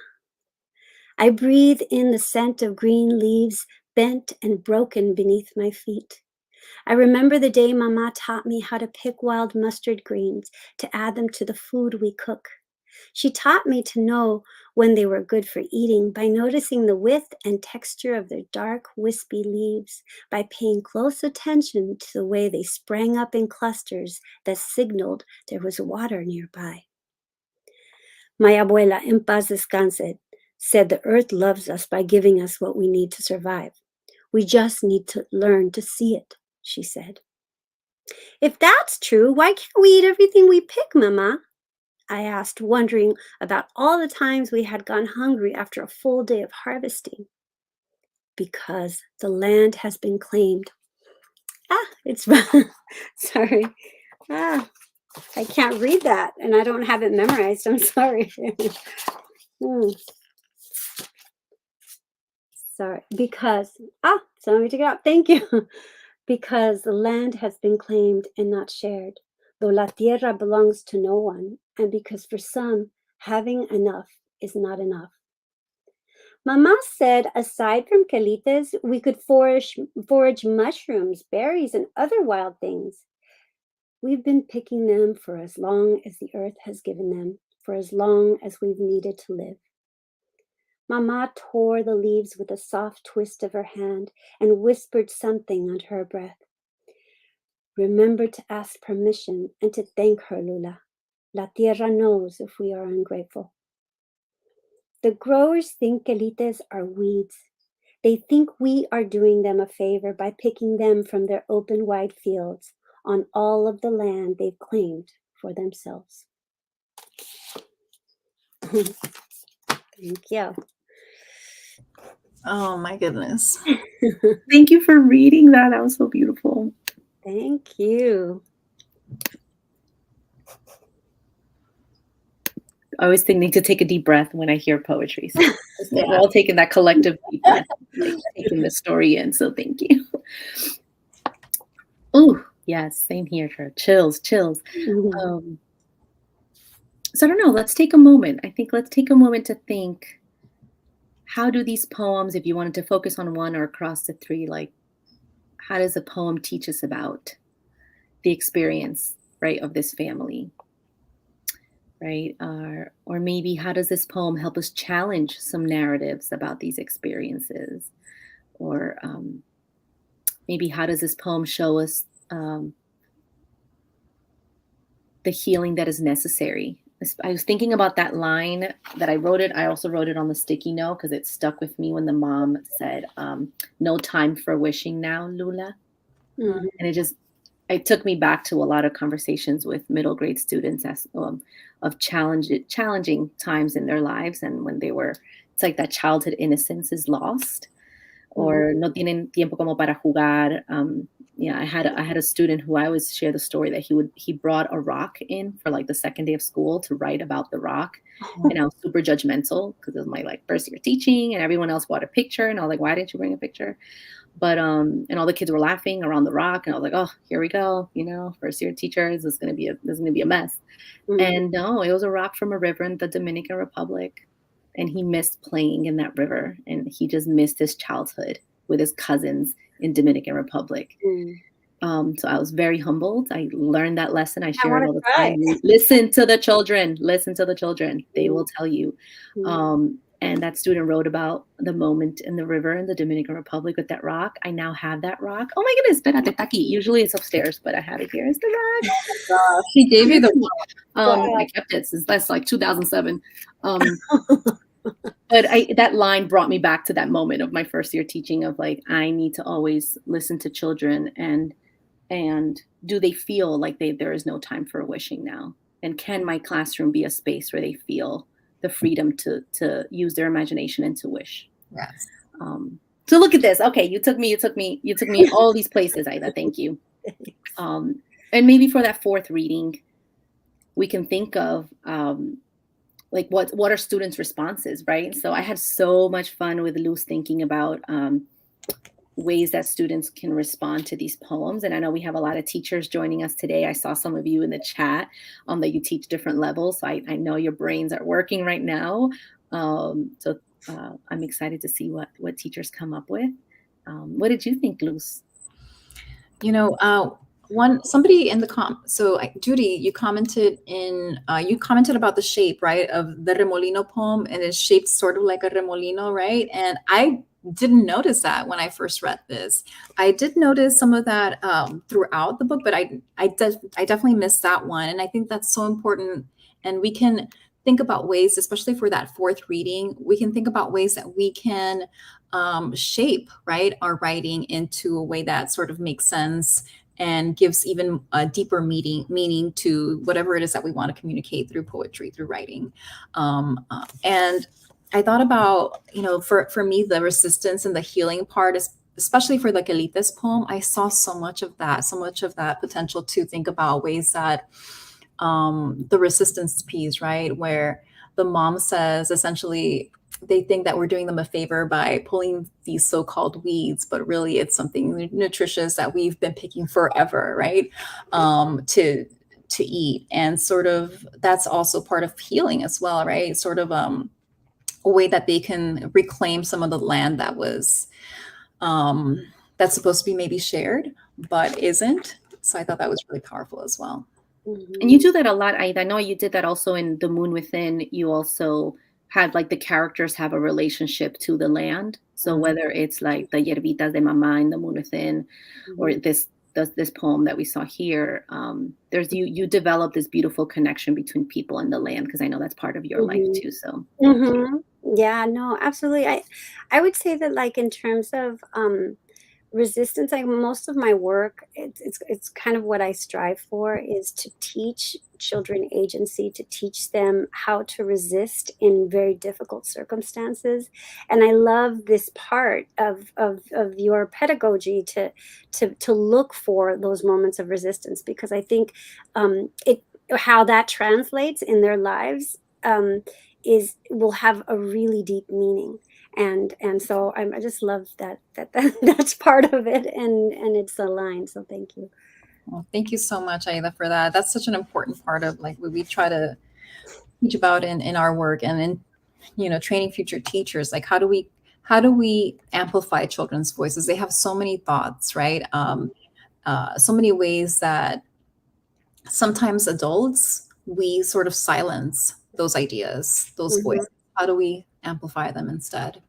I breathe in the scent of green leaves bent and broken beneath my feet. I remember the day Mama taught me how to pick wild mustard greens to add them to the food we cook. She taught me to know when they were good for eating by noticing the width and texture of their dark, wispy leaves, by paying close attention to the way they sprang up in clusters that signaled there was water nearby. My abuela, en paz descanse, said the earth loves us by giving us what we need to survive. We just need to learn to see it, she said. If that's true, why can't we eat everything we pick, Mama? I asked, wondering about all the times we had gone hungry after a full day of harvesting. Because the land has been claimed. It's sorry. I can't read that, and I don't have it memorized. I'm sorry. Sorry. Because so let me take it out. Thank you. Because the land has been claimed and not shared, though la tierra belongs to no one, and because for some, having enough is not enough. Mama said aside from quelites, we could forage mushrooms, berries, and other wild things. We've been picking them for as long as the earth has given them, for as long as we've needed to live. Mama tore the leaves with a soft twist of her hand and whispered something under her breath. Remember to ask permission and to thank her, Lula. La tierra knows if we are ungrateful. The growers think quelites are weeds. They think we are doing them a favor by picking them from their open wide fields on all of the land they've claimed for themselves. Thank you. Oh my goodness. Thank you for reading that. That was so beautiful. Thank you. I always think I need to take a deep breath when I hear poetry. So we're all taking that collective deep breath, like taking the story in. So thank you. Oh, yes, same here. Chills. So I don't know. Let's take a moment. I think let's take a moment to think how do these poems, if you wanted to focus on one or across the three, like how does a poem teach us about the experience, right, of this family, right? Or maybe how does this poem help us challenge some narratives about these experiences? Or maybe how does this poem show us the healing that is necessary? I was thinking about that line that I wrote it. I also wrote it on the sticky note because it stuck with me when the mom said, no time for wishing now, Lula. Mhm. And it took me back to a lot of conversations with middle grade students of challenging times in their lives. And when it's like that childhood innocence is lost, or no tienen tiempo como para jugar. Yeah, I had a student who I always share the story that he brought a rock in for like the second day of school to write about the rock. And I was super judgmental because it was my like first year teaching, and everyone else brought a picture, and I was like, why didn't you bring a picture? But and all the kids were laughing around the rock, and I was like, oh, here we go, first year teachers, this is gonna be a mess. And no, it was a rock from a river in the Dominican Republic, and he missed playing in that river, and he just missed his childhood with his cousins in Dominican Republic. So I was very humbled. I learned that lesson. I share it all the time. Listen to the children. They will tell you. And that student wrote about the moment in the river in the Dominican Republic with that rock. I now have that rock. Oh my goodness, espérate, está aquí. Usually it's upstairs, but I have it here. It's the rock. She gave you the I kept it since that's like 2007. But that line brought me back to that moment of my first year teaching of like, I need to always listen to children and do they feel like there is no time for wishing now? And can my classroom be a space where they feel the freedom to use their imagination and to wish? Yes. So look at this. Okay, you took me all these places, Aida. Thank you. And maybe for that fourth reading, we can think of like what are students' responses, right? So I had so much fun with Luz thinking about ways that students can respond to these poems. And I know we have a lot of teachers joining us today. I saw some of you in the chat that you teach different levels. So I know your brains are working right now. So I'm excited to see what teachers come up with. What did you think, Luz? Somebody in the Judy, you commented about the shape, right, of the remolino poem, and it's shaped sort of like a remolino, right? And I didn't notice that when I first read this. I did notice some of that throughout the book, but I definitely missed that one. And I think that's so important. And we can think about ways, especially for that fourth reading, we can think about ways that we can shape, right, our writing into a way that sort of makes sense and gives even a deeper meaning to whatever it is that we want to communicate through poetry, through writing. And I thought about, for me, the resistance and the healing part, especially for the Quelites poem, I saw so much of that potential to think about ways that the resistance piece, right, where the mom says essentially they think that we're doing them a favor by pulling these so-called weeds, but really it's something nutritious that we've been picking forever, right, to eat. And sort of that's also part of healing as well, right? Sort of a way that they can reclaim some of the land that was that's supposed to be maybe shared but isn't. So I thought that was really powerful as well. And you do that a lot, Aida. I know you did that also in The Moon Within. You also had like the characters have a relationship to the land. So whether it's like the Hierbitas de Mamá in The Moon Within, or this poem that we saw here, there's you develop this beautiful connection between people and the land, because I know that's part of your life too. So yeah, no, absolutely. I would say that, like, in terms of resistance, like most of my work, it's kind of what I strive for, is to teach children agency, to teach them how to resist in very difficult circumstances. And I love this part of your pedagogy to look for those moments of resistance, because I think how that translates in their lives will have a really deep meaning. And so I just love that's part of it, and it's aligned. So thank you. Well, thank you so much, Aida, for that. That's such an important part of like what we try to teach about in our work. And training future teachers, like how do we amplify children's voices? They have so many thoughts, right? So many ways that sometimes adults, we sort of silence those ideas, those voices. How do we amplify them instead?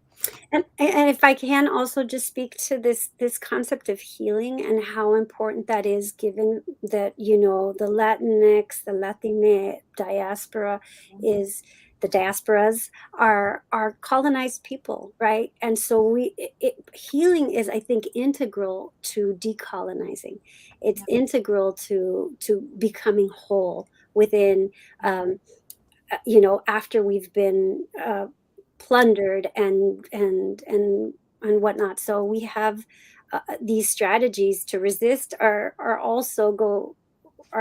And if I can also just speak to this concept of healing and how important that is, given that, the Latinx, the Latine diaspora is, the diasporas are colonized people, right? And so healing is, I think, integral to decolonizing. It's integral to becoming whole within, after we've been plundered and whatnot. So we have these strategies to resist are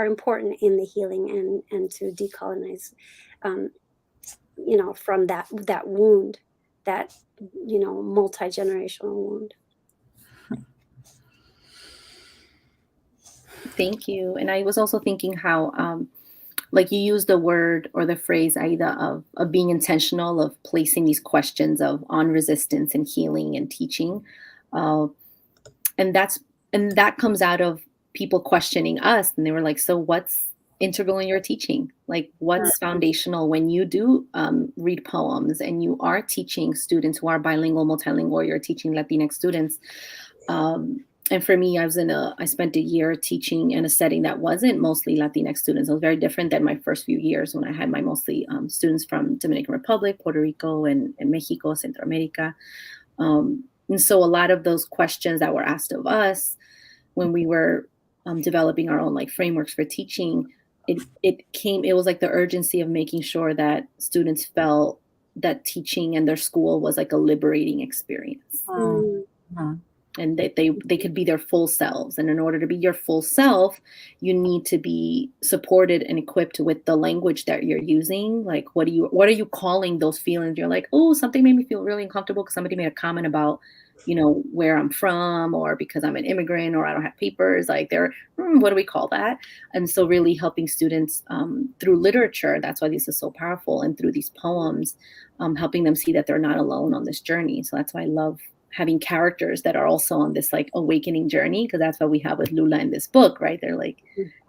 important in the healing and to decolonize, from that wound, that multi-generational wound. Thank you. And I was also thinking how like you used the word or the phrase, Aida, of being intentional, of placing these questions on resistance and healing and teaching. And that comes out of people questioning us. And they were like, so what's integral in your teaching? Like, what's foundational when you do read poems and you are teaching students who are bilingual, multilingual, you're teaching Latinx students. And for me, I spent a year teaching in a setting that wasn't mostly Latinx students. It was very different than my first few years when I had my mostly students from Dominican Republic, Puerto Rico, and Mexico, Central America. And so a lot of those questions that were asked of us when we were developing our own like frameworks for teaching, it was like the urgency of making sure that students felt that teaching in their school was like a liberating experience. And that they could be their full selves. And in order to be your full self, you need to be supported and equipped with the language that you're using. Like, what are you calling those feelings? You're like, oh, something made me feel really uncomfortable because somebody made a comment about, where I'm from, or because I'm an immigrant, or I don't have papers. Like, what do we call that? And so really helping students through literature, that's why this is so powerful. And through these poems, helping them see that they're not alone on this journey. So that's why I love having characters that are also on this like awakening journey, because that's what we have with Lula in this book, right? They're like,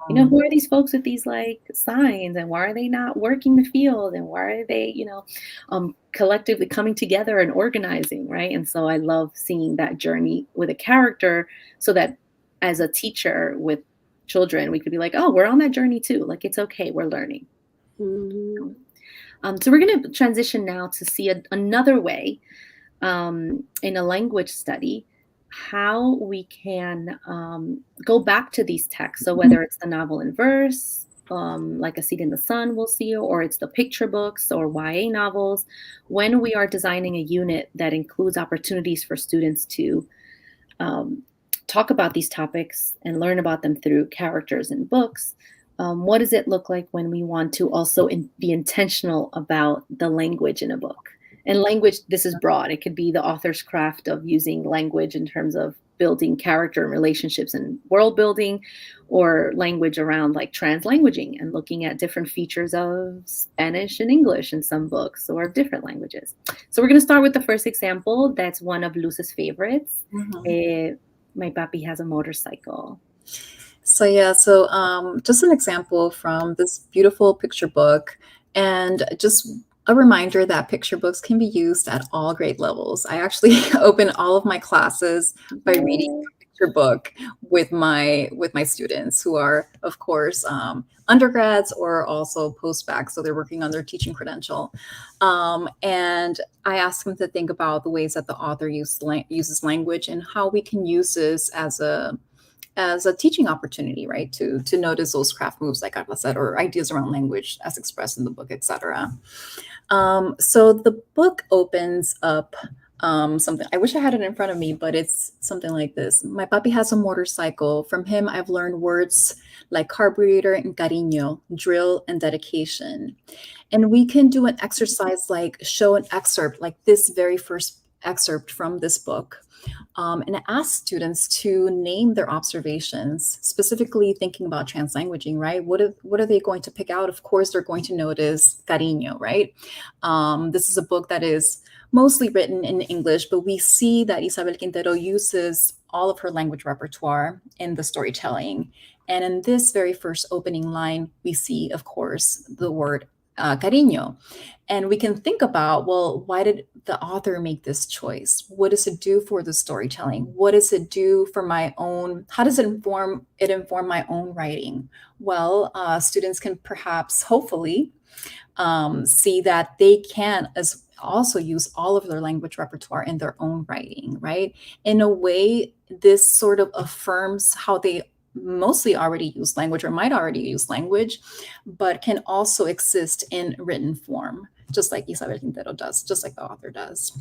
who are these folks with these like signs, and why are they not working the field, and why are they, collectively coming together and organizing, right? And so I love seeing that journey with a character, so that as a teacher with children, we could be like, oh, we're on that journey too. Like, it's okay, we're learning. So we're going to transition now to see another way in a language study, how we can go back to these texts. So whether it's the novel in verse, like A Seed in the Sun we'll see, or it's the picture books or YA novels, when we are designing a unit that includes opportunities for students to talk about these topics and learn about them through characters in books, what does it look like when we want to also be intentional about the language in a book? And language, this is broad. It could be the author's craft of using language in terms of building character and relationships and world building, or language around like translanguaging and looking at different features of Spanish and English in some books, or different languages. So we're going to start with the first example. That's one of Luz's favorites. My papi has a motorcycle. So just an example from this beautiful picture book, and just a reminder that picture books can be used at all grade levels. I actually open all of my classes by reading a picture book with my students, who are, of course, undergrads or also post-bac, so they're working on their teaching credential. And I ask them to think about the ways that the author uses language, and how we can use this as a teaching opportunity, right? To notice those craft moves, like Carla said, or ideas around language as expressed in the book, etc. So the book opens up something. I wish I had it in front of me, but it's something like this. My papi has a motorcycle. From him, I've learned words like carburetor and cariño, drill and dedication. And we can do an exercise like show an excerpt, like this very first excerpt from this book. And it asks students to name their observations, specifically thinking about translanguaging, right? What are they going to pick out? Of course, they're going to notice cariño, right? This is a book that is mostly written in English, but we see that Isabel Quintero uses all of her language repertoire in the storytelling. And in this very first opening line, we see, of course, the word cariño. And we can think about, well, why did the author make this choice? What does it do for the storytelling? What does it do for my own, how does it inform my own writing? Well, students can perhaps, hopefully, see that they can also use all of their language repertoire in their own writing, right? In a way, this sort of affirms how they mostly already use language or might already use language, but can also exist in written form, just like Isabel Quintero does, just like the author does.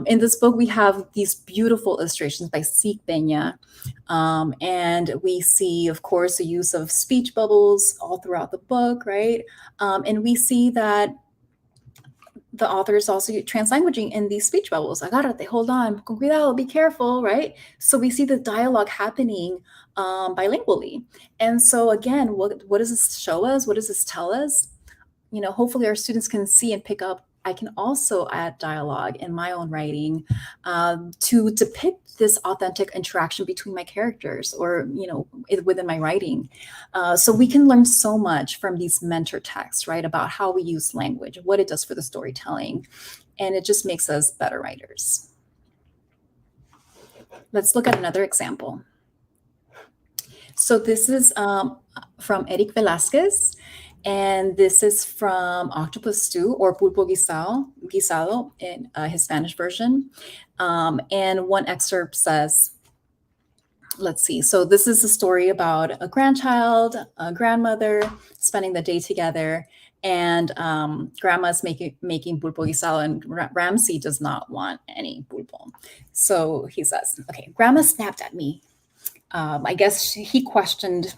In this book, we have these beautiful illustrations by Sig Peña, and we see, of course, the use of speech bubbles all throughout the book, right? And we see that the author is also translanguaging in these speech bubbles. Agárrate, hold on, con cuidado, be careful, right? So we see the dialogue happening bilingually. And so again, what does this show us? What does this tell us? You know, hopefully our students can see and pick up, I can also add dialogue in my own writing to depict this authentic interaction between my characters or, you know, within my writing. So we can learn so much from these mentor texts, right, about how we use language, what it does for the storytelling, and it just makes us better writers. Let's look at another example. So this is from Eric Velázquez. And this is from Octopus Stew or Pulpo Guisado in his Spanish version. And one excerpt says, let's see. So this is a story about a grandchild, a grandmother spending the day together, and grandma's making pulpo guisado, and Ramsey does not want any pulpo. So he says, okay, grandma snapped at me. I guess he questioned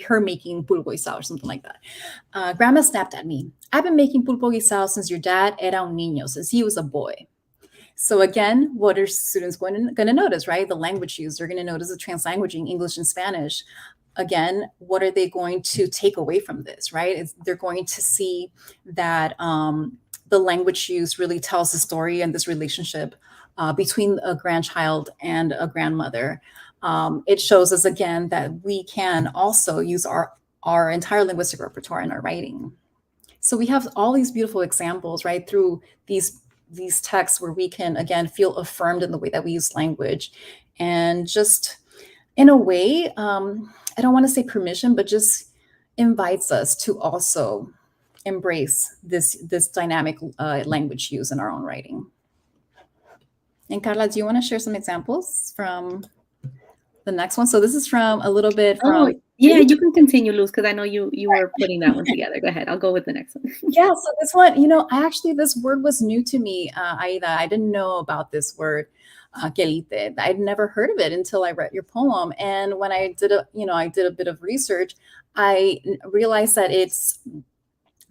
her making pulpo guisado or something like that. Grandma snapped at me. I've been making pulpo guisado since your dad era un niño, since he was a boy. So again, what are students going to notice, right? The language used. They're going to notice the translanguaging, English and Spanish. Again, what are they going to take away from this, right? They're going to see that the language used really tells the story and this relationship between a grandchild and a grandmother. It shows us again that we can also use our entire linguistic repertoire in our writing. So we have all these beautiful examples, right, through these texts where we can, again, feel affirmed in the way that we use language. And just in a way, I don't want to say permission, but just invites us to also embrace this dynamic language use in our own writing. And Carla, do you want to share some examples from the next one? So this is from a little bit from... Oh, yeah, you can continue, Luz, because I know you were putting that one together. Go ahead. I'll go with the next one. Yeah, so this one, you know, this word was new to me, Aida. I didn't know about this word, quelite. I'd never heard of it until I read your poem. And when I did a bit of research, I realized that it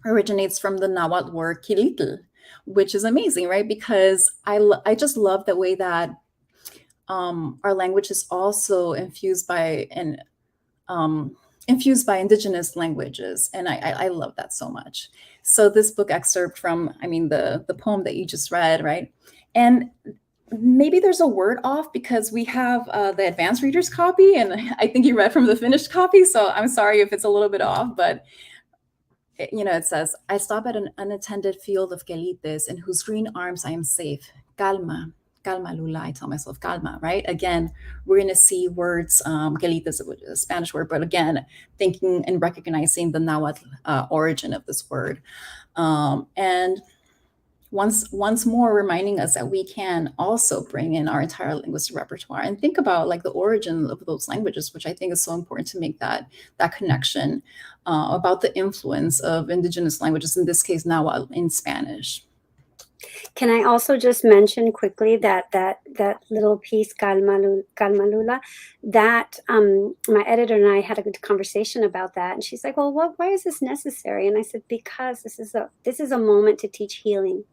originates from the Nahuatl word quilitl, which is amazing, right? Because I just love the way that our language is also infused by indigenous languages. And I love that so much. So this book excerpt from, the poem that you just read, right? And maybe there's a word off because we have the advanced reader's copy, and I think you read from the finished copy. So I'm sorry if it's a little bit off, but it says, I stop at an unattended field of quelites in whose green arms I am safe. Calma. Calma, Lula, I tell myself, calma, right? Again, we're going to see words, quelites, which is a Spanish word, but again, thinking and recognizing the Nahuatl origin of this word. And once more reminding us that we can also bring in our entire linguistic repertoire and think about like the origin of those languages, which I think is so important to make that connection about the influence of indigenous languages, in this case, Nahuatl in Spanish. Can I also just mention quickly that little piece, Calma Lula, that my editor and I had a good conversation about that, and she's like, "Well, why is this necessary?" And I said, "Because this is a moment to teach healing.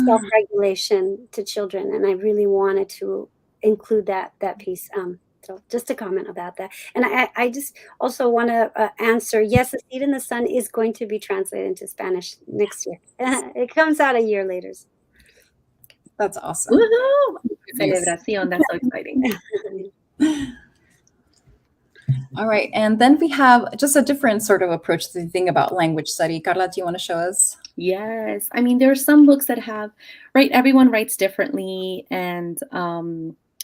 self-regulation to children, and I really wanted to include that piece. So just a comment about that. And I just also want to answer, yes, The Seed in the Sun is going to be translated into Spanish next year. It comes out a year later. That's awesome. Woohoo! Celebración, that's so exciting. All right, and then we have just a different sort of approach to the thing about language study. Carla, do you want to show us? Yes. I mean, there are some books that have, right, everyone writes differently, and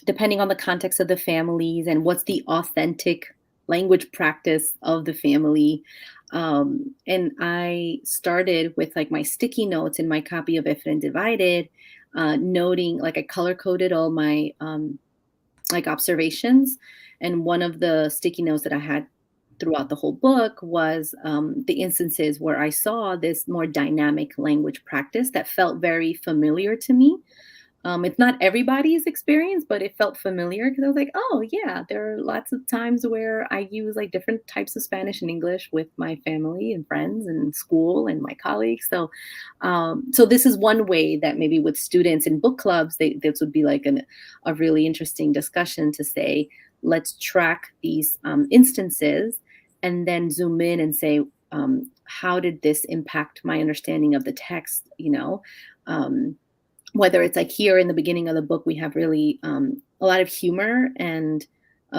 depending on the context of the families and what's the authentic language practice of the family. And I started with like my sticky notes in my copy of If and Divided, noting, like I color-coded all my like observations. And one of the sticky notes that I had throughout the whole book was the instances where I saw this more dynamic language practice that felt very familiar to me. It's not everybody's experience, but it felt familiar because I was like, oh yeah, there are lots of times where I use like different types of Spanish and English with my family and friends and school and my colleagues. So, so this is one way that maybe with students in book clubs, this would be like a really interesting discussion to say, let's track these instances and then zoom in and say, how did this impact my understanding of the text? You know, whether it's like here in the beginning of the book, we have really a lot of humor and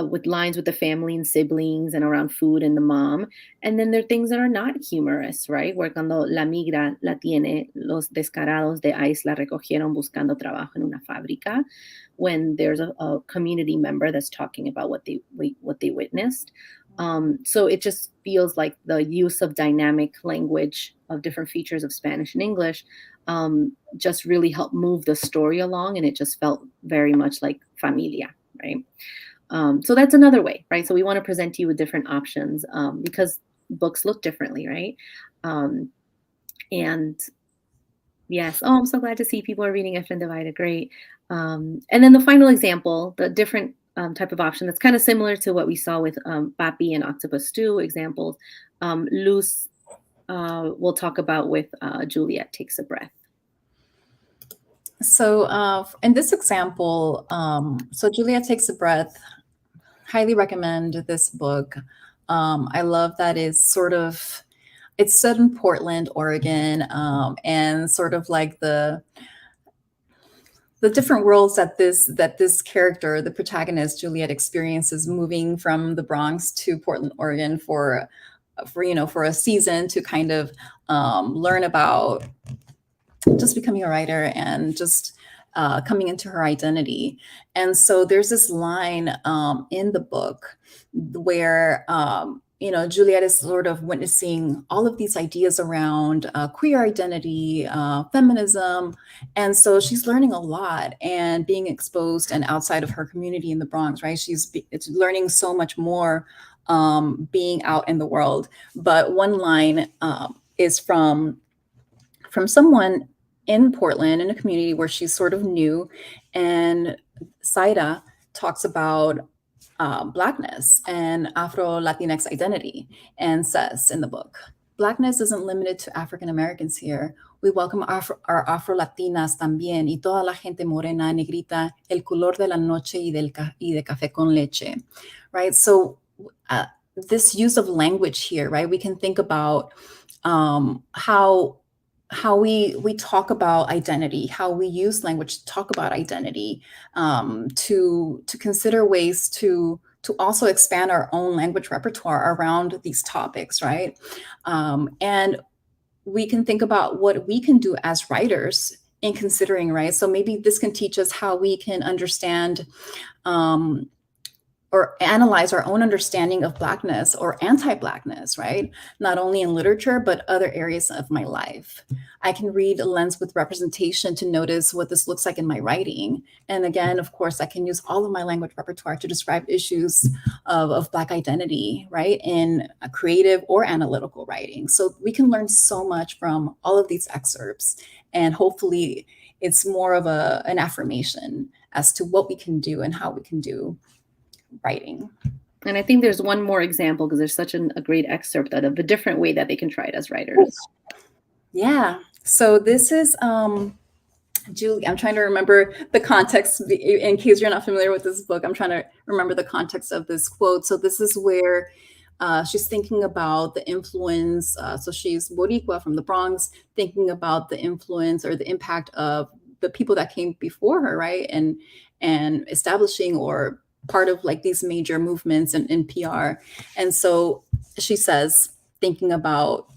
with lines with the family and siblings and around food and the mom. And then there are things that are not humorous, right? Where cuando la migra la tiene, los descarados de ICE la recogieron buscando trabajo en una fábrica, when there's a community member that's talking about what they witnessed. So it just feels like the use of dynamic language of different features of Spanish and English just really helped move the story along, and it just felt very much like familia, right? So that's another way, right? So we want to present to you with different options because books look differently, right? And yes, oh, I'm so glad to see people are reading If and Divided, great. And then the final example, the different type of option that's kind of similar to what we saw with Papi and Octopus Stew examples, Luz we'll talk about with Juliet Takes a Breath. So in this example, so Juliet Takes a Breath, highly recommend this book. I love that it's set in Portland, Oregon, and sort of like the different worlds that this character, the protagonist, Juliet, experiences moving from the Bronx to Portland, Oregon for a season to kind of learn about just becoming a writer and just coming into her identity. And so there's this line in the book where Juliet is sort of witnessing all of these ideas around queer identity, feminism. And so she's learning a lot and being exposed and outside of her community in the Bronx, right? It's learning so much more being out in the world. But one line is from someone in Portland, in a community where she's sort of new. And Saida talks about Blackness and Afro-Latinx identity, and says in the book, Blackness isn't limited to African Americans here. We welcome our Afro-Latinas también, y toda la gente morena, negrita, el color de la noche y de café con leche, right? So this use of language here, right? We can think about how we talk about identity, how we use language to talk about identity, to consider ways to also expand our own language repertoire around these topics, right? And we can think about what we can do as writers in considering, right? So maybe this can teach us how we can understand or analyze our own understanding of Blackness or anti-Blackness, right? Not only in literature, but other areas of my life. I can read a lens with representation to notice what this looks like in my writing. And again, of course, I can use all of my language repertoire to describe issues of Black identity, right? In a creative or analytical writing. So we can learn so much from all of these excerpts. And hopefully it's more of an affirmation as to what we can do and how we can do writing. And I think there's one more example because there's such a great excerpt of a different way that they can try it as writers. Yeah. So this is Julie, I'm trying to remember the context in case you're not familiar with this book. I'm trying to remember the context of this quote. So this is where she's thinking about the influence. So she's Boricua from the Bronx, thinking about the influence or the impact of the people that came before her, right? And establishing or part of like these major movements in PR. And so she says, thinking about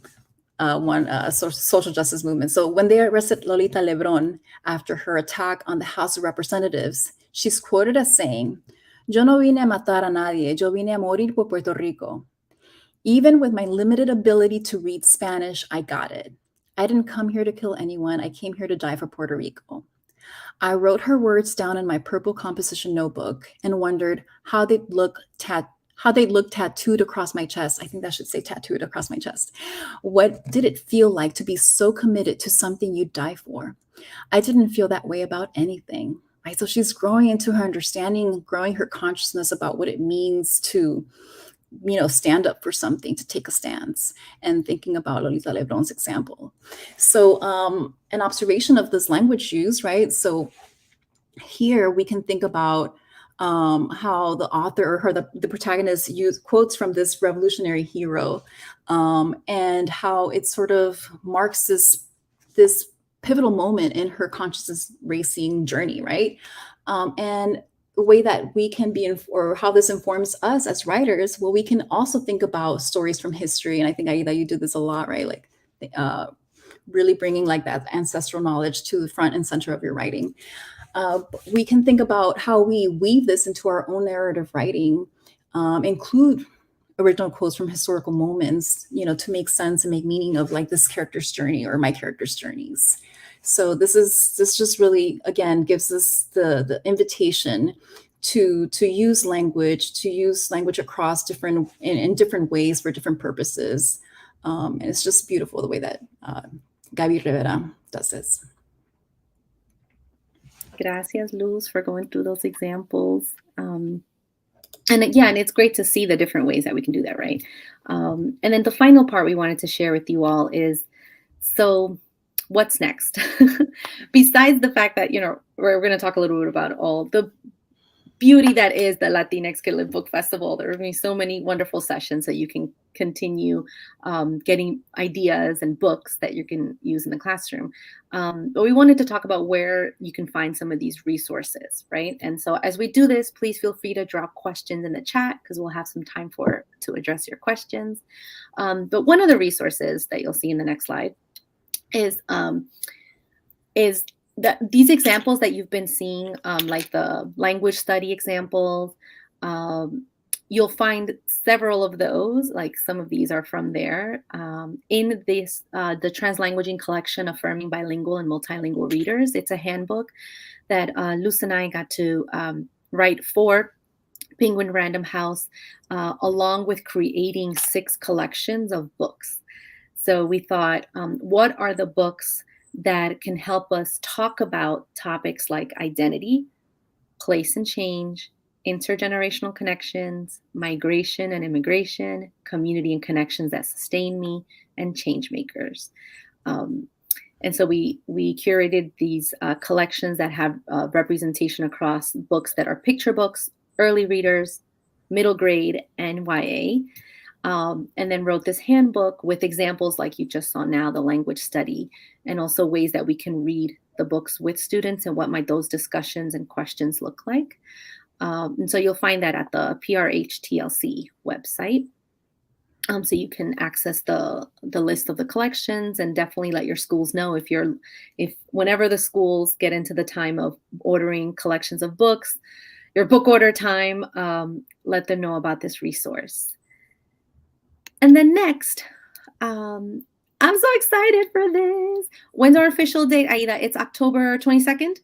one social justice movement. So when they arrested Lolita Lebron after her attack on the House of Representatives, she's quoted as saying, "Yo no vine a matar a nadie, yo vine a morir por Puerto Rico. Even with my limited ability to read Spanish, I got it. I didn't come here to kill anyone. I came here to die for Puerto Rico." I wrote her words down in my purple composition notebook and wondered how they'd look tattooed across my chest. I think that should say tattooed across my chest. What did it feel like to be so committed to something you'd die for? I didn't feel that way about anything. Right? So she's growing into her understanding, growing her consciousness about what it means to, stand up for something, to take a stance, and thinking about Lolita Lebron's example. So an observation of this language use, right? So here we can think about how the author or the protagonist use quotes from this revolutionary hero, and how it sort of marks this pivotal moment in her consciousness racing journey, right? And the way that we can be, or how this informs us as writers, well, we can also think about stories from history. And I think, Aida, you do this a lot, right? Like really bringing like that ancestral knowledge to the front and center of your writing. We can think about how we weave this into our own narrative writing, include original quotes from historical moments, to make sense and make meaning of like this character's journey or my character's journeys. So this just really, again, gives us the invitation to use language across in different ways for different purposes. And it's just beautiful the way that Gaby Rivera does this. Gracias, Luz, for going through those examples. And it's great to see the different ways that we can do that, right? And then the final part we wanted to share with you all is, so what's next? Besides the fact that, we're going to talk a little bit about all the beauty that is the Latinx Kid Lit Book Festival. There are going to be so many wonderful sessions that you can continue getting ideas and books that you can use in the classroom. But we wanted to talk about where you can find some of these resources, right? And so as we do this, please feel free to drop questions in the chat because we'll have some time to address your questions. But one of the resources that you'll see in the next slide is that these examples that you've been seeing, like the language study examples, you'll find several of those, like some of these are from there, in this, the Translanguaging Collection, Affirming Bilingual and Multilingual Readers. It's a handbook that Luz and I got to write for Penguin Random House, along with creating 6 collections of books. So we thought, what are the books that can help us talk about topics like identity, place and change, intergenerational connections, migration and immigration, community and connections that sustain me, and change makers. And so we curated these collections that have representation across books that are picture books, early readers, middle grade, and YA. And then wrote this handbook with examples like you just saw now, the language study, and also ways that we can read the books with students and what might those discussions and questions look like. And so you'll find that at the PRH-TLC website. So you can access the list of the collections, and definitely let your schools know if whenever the schools get into the time of ordering collections of books, your book order time, let them know about this resource. And then next, I'm so excited for this. When's our official date, Aida? It's October 22nd?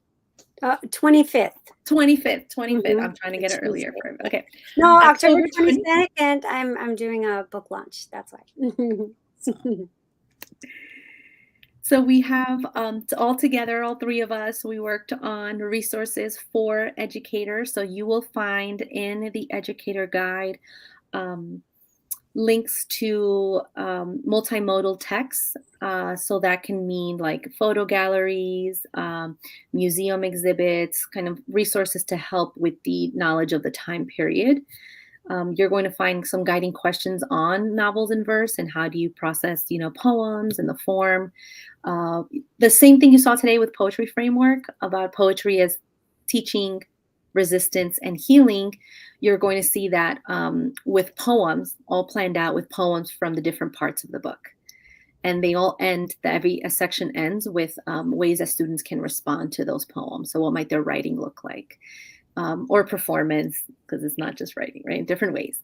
25th. 25th. Mm-hmm. I'm trying to get it earlier. Okay. No, October 22nd, I'm doing a book launch. That's why. So we have all together, all 3 of us, we worked on resources for educators. So you will find in the educator guide links to multimodal texts. So that can mean like photo galleries, museum exhibits, kind of resources to help with the knowledge of the time period. You're going to find some guiding questions on novels in verse and how do you process, poems and the form. The same thing you saw today with Poetry Framework about poetry as teaching, resistance, and healing. You're going to see that with poems, all planned out with poems from the different parts of the book. And they all end, every section ends with ways that students can respond to those poems. So what might their writing look like? Or performance, because it's not just writing, right? Different ways.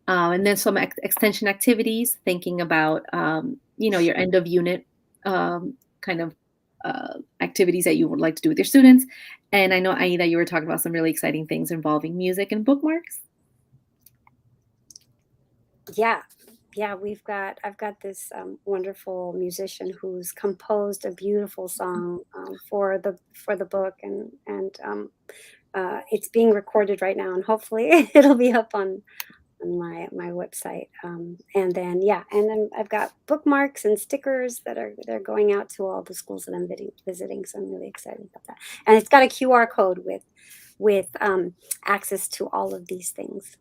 And then some extension activities, thinking about, your end of unit kind of activities that you would like to do with your students. And I know, Aida, you were talking about some really exciting things involving music and bookmarks. Yeah, I've got this wonderful musician who's composed a beautiful song for the book, and it's being recorded right now, and hopefully it'll be up on my website. And then I've got bookmarks and stickers they're going out to all the schools that I'm visiting. So I'm really excited about that. And it's got a QR code with access to all of these things.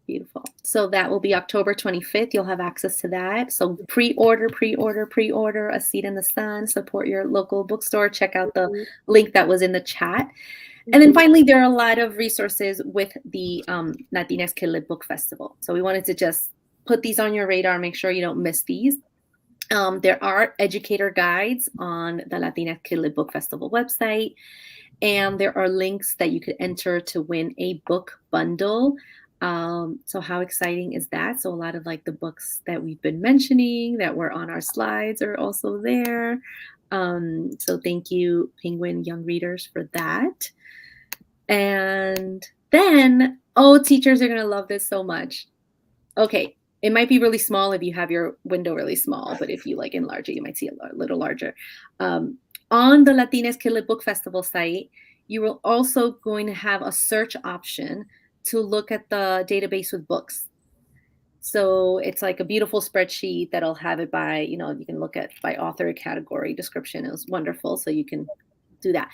Beautiful. So that will be October 25th. You'll have access to that. So pre-order a seat in the sun, support your local bookstore. Check out the link that was in the chat. And then finally, there are a lot of resources with the Latinx Kid Lit Book Festival. So we wanted to just put these on your radar, make sure you don't miss these. There are educator guides on the Latinx Kid Lit Book Festival website. And there are links that you could enter to win a book bundle. So how exciting is that? So a lot of like the books that we've been mentioning that were on our slides are also there. So thank you, Penguin Young Readers, for that. And then, teachers are going to love this so much. Okay, it might be really small if you have your window really small, but if you like enlarge it, you might see it a little larger. On the Latinx Kid Lit Book Festival site, you will also going to have a search option to look at the database with books. So it's like a beautiful spreadsheet that'll have it by, you can look at by author, category, description. It was wonderful. So you can do that.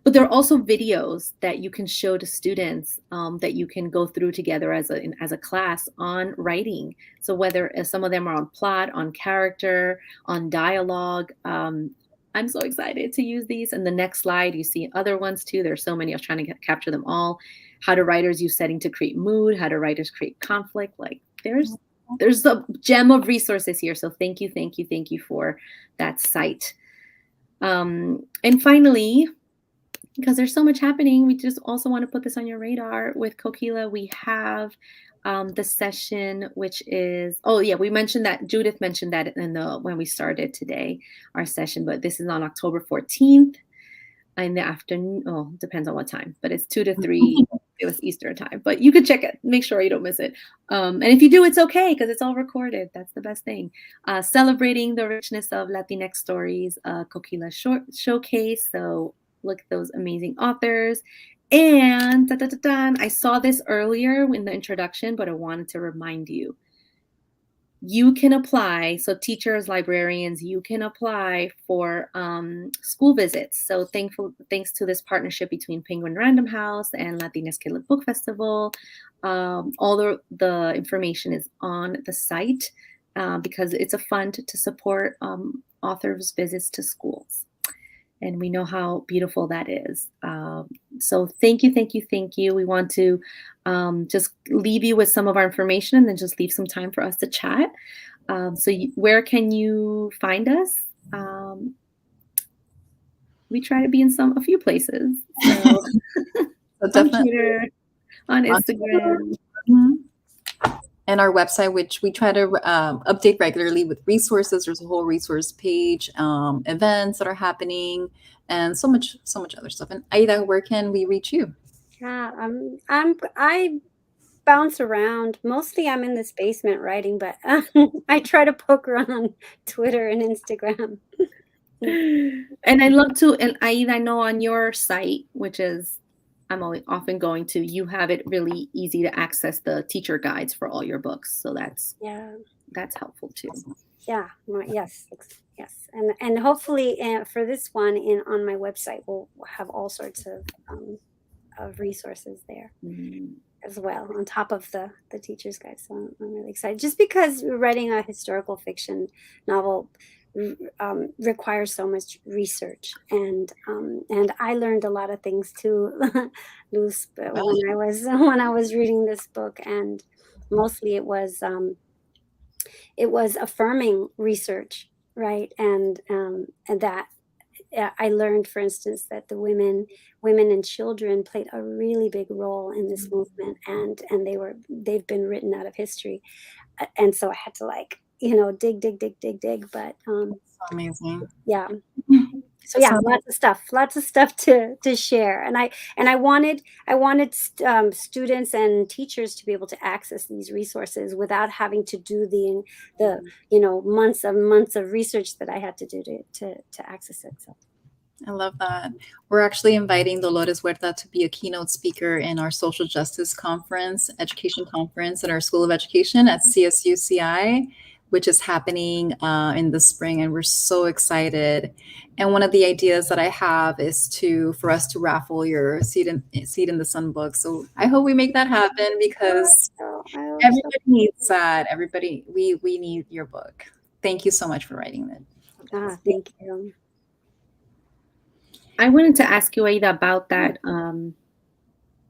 But there are also videos that you can show to students that you can go through together as a class on writing. So whether some of them are on plot, on character, on dialogue. I'm so excited to use these. And the next slide, you see other ones too. There's so many. I was trying to capture them all. How do writers use setting to create mood? How do writers create conflict? Like there's a gem of resources here. So thank you for that site. And finally, because there's so much happening, we just also want to put this on your radar. With Coquila, we have the session, which is, we mentioned that, Judith mentioned that when we started today, our session, but this is on October 14th in the afternoon. Oh, depends on what time, but it's 2 to 3. It was Eastern time, but you could check it. Make sure you don't miss it. And if you do, it's okay because it's all recorded. That's the best thing. Celebrating the richness of Latinx stories, Coquila showcase. So look at those amazing authors. And I saw this earlier in the introduction, but I wanted to remind you. You can apply, so teachers, librarians, you can apply for school visits. So thanks to this partnership between Penguin Random House and Latinx Kid Lit Book Festival, all the information is on the site because it's a fund to support authors' visits to schools. And we know how beautiful that is. So thank you. We want to just leave you with some of our information and then just leave some time for us to chat. Where can you find us? We try to be in a few places. So, on Twitter, on Instagram. And our website, which we try to update regularly with resources. There's a whole resource page, events that are happening, and so much other stuff. And Aida, where can we reach you? Yeah, I bounce around. Mostly, I'm in this basement writing, but I try to poke around on Twitter and Instagram. And I love to, and Aida, I know on your site, which is often going to, you have it really easy to access the teacher guides for all your books. So that's helpful too. Yeah. Yes. And hopefully for this one on my website, we'll have all sorts of resources there as well, on top of the teacher's guide. So I'm really excited, just because writing a historical fiction novel requires so much research, and I learned a lot of things too, Luz, when I was reading this book, and mostly it was affirming research, right? And that I learned, for instance, that the women and children played a really big role in this movement, and they've been written out of history, and so I had to dig, but Amazing. yeah. So yeah, lots of stuff to share, and I wanted students and teachers to be able to access these resources without having to do the months of research that I had to do to access it. So I love that. We're actually inviting Dolores Huerta to be a keynote speaker in our social justice conference, education conference at our School of Education at CSUCI, which is happening in the spring, and we're so excited. And one of the ideas that I have is for us to raffle your Seed in the Sun book. So I hope we make that happen, because everybody needs that. Everybody, we need your book. Thank you so much for writing it. Thank you. I wanted to ask you, Aida, about that,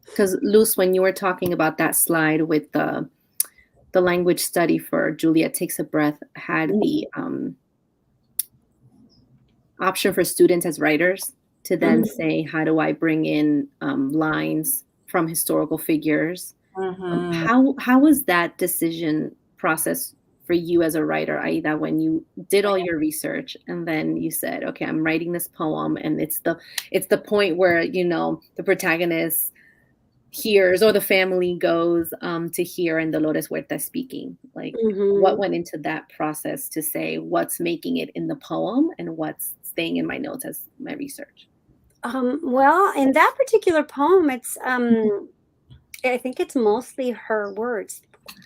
because Luz, when you were talking about that slide with the language study for Juliet Takes a Breath, had the option for students as writers to then say, how do I bring in lines from historical figures? How was that decision process for you as a writer, Aida, when you did all your research and then you said, okay, I'm writing this poem, and it's the point where, the protagonist hears, or the family goes to hear, and Dolores Huerta speaking? Like, what went into that process to say what's making it in the poem and what's staying in my notes as my research? Well, in that particular poem, it's I think it's mostly her words,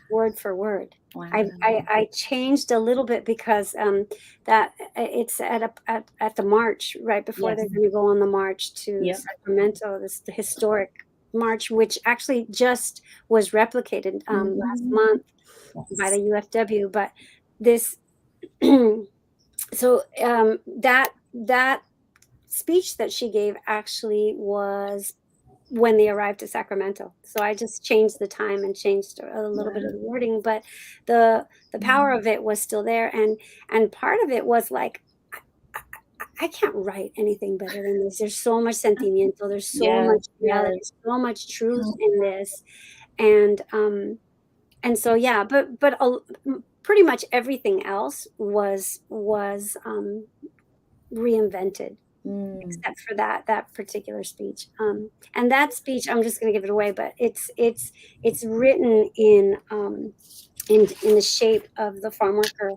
word for word. Wow. I changed a little bit because that it's at the march right before they're going to go on the march to Sacramento, the historic march, which actually just was replicated last month by the UFW. But this, so that speech that she gave actually was when they arrived at Sacramento. So I just changed the time and changed a little bit of the wording, but the power of it was still there. And part of it was like, I can't write anything better than this. There's so much sentimiento. There's so much reality. There's so much truth in this. And so, yeah, but pretty much everything else was reinvented. Except for that particular speech, and that speech, I'm just going to give it away, but it's written in the shape of the farm worker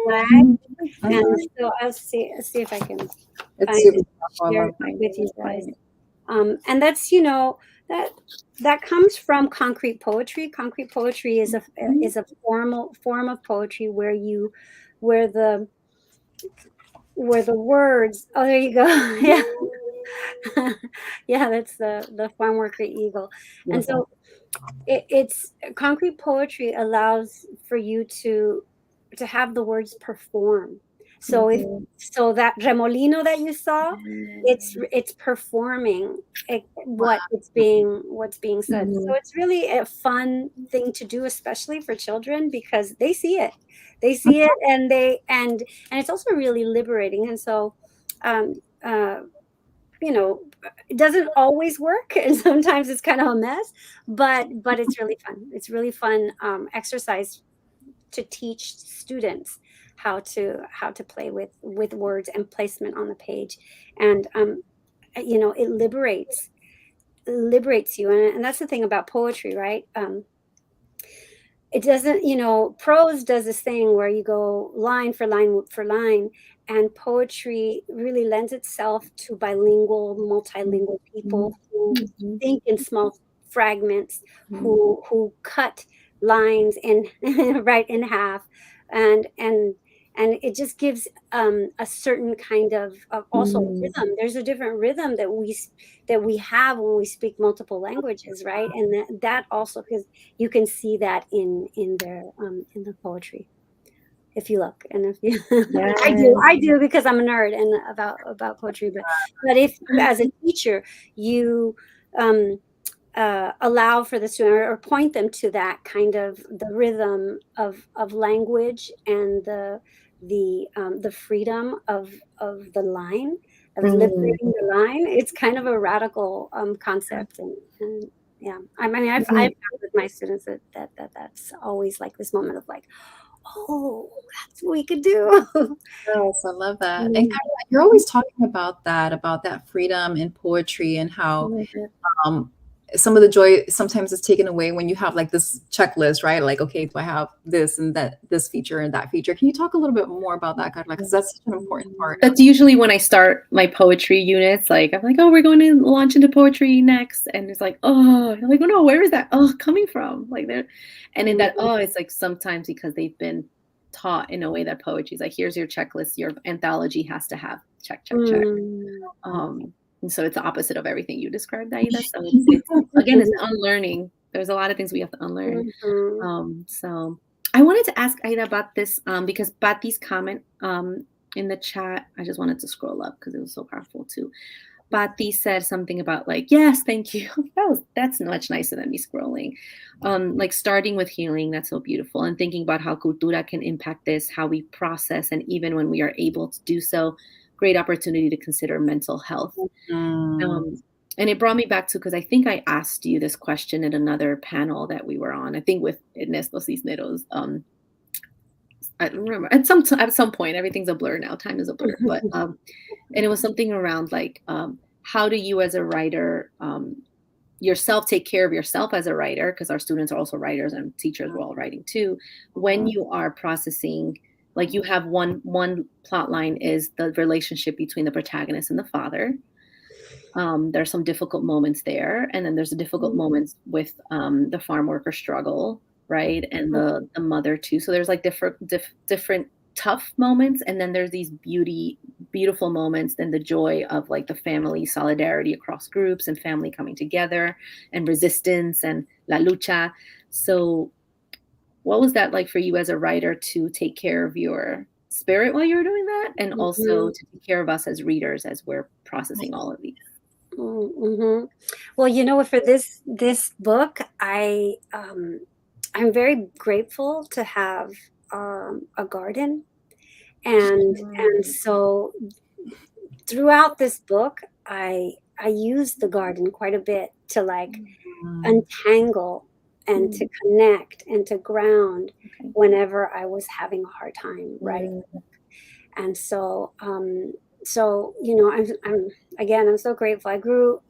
flag, and so I'll see if I can share it with you guys. And that's that comes from concrete poetry. Concrete poetry is a form of poetry where the words, oh, there you go. Yeah, that's the farm worker eagle. And so it's concrete poetry allows for you to have the words perform. So so that remolino that you saw, it's performing what's being said. So it's really a fun thing to do, especially for children, because they see it, and it's also really liberating. And so it doesn't always work, and sometimes it's kind of a mess, but it's really fun. It's really fun exercise to teach students how to play with words and placement on the page. And it liberates you. And that's the thing about poetry, right? it doesn't, prose does this thing where you go line for line for line, and poetry really lends itself to bilingual, multilingual people who think in small fragments, who cut lines in right in half, and it just gives a certain kind of also rhythm. There's a different rhythm that we have when we speak multiple languages, right? And that also, because you can see that in the poetry, if you look, and if you I do because I'm a nerd and about poetry, but if as a teacher you allow for the student, or point them to that kind of the rhythm of language, and the freedom of the line, of liberating the line. It's kind of a radical concept, and yeah, I mean, I've found with my students that's always like this moment of like, oh, that's what we could do. Yes, I love that. And Carla, you're always talking about that freedom in poetry, and how some of the joy sometimes is taken away when you have like this checklist, right? Like, okay, do I have this and that, this feature and that feature? Can you talk a little bit more about that, Carla? Because that's such an important part. That's usually when I start my poetry units. Like, I'm like, oh, we're going to launch into poetry next. And it's like, oh, I'm like, oh no, where is that coming from? Like there. And in that, it's like sometimes because they've been taught in a way that poetry is like, here's your checklist, your anthology has to have check. And so it's the opposite of everything you described, Aida. So it's again, it's unlearning. There's a lot of things we have to unlearn. So I wanted to ask Aida about this because Pati's comment in the chat, I just wanted to scroll up because it was so powerful too. Pati said something about like, yes, thank you. That's much nicer than me scrolling. Like starting with healing, that's so beautiful. And thinking about how cultura can impact this, how we process, and even when we are able to do so, great opportunity to consider mental health. And it brought me back to, because I think I asked you this question at another panel that we were on, I think with Ernesto Cisneros. I don't remember. At some point, everything's a blur now. Time is a blur. But and it was something around like, how do you as a writer yourself take care of yourself as a writer? Because our students are also writers and teachers, we're all writing too. When you are processing, like you have one plot line is the relationship between the protagonist and the father. There's some difficult moments there. And then there's the difficult moments with the farm worker struggle, right? And the mother too. So there's like different tough moments. And then there's these beautiful moments, then the joy of like the family solidarity across groups and family coming together and resistance and la lucha. So what was that like for you as a writer to take care of your spirit while you were doing that? And also to take care of us as readers as we're processing all of these. Well, for this book, I'm very grateful to have a garden, and so throughout this book, I use the garden quite a bit to like untangle and to connect and to ground whenever I was having a hard time writing the book. And so I'm so grateful. I grew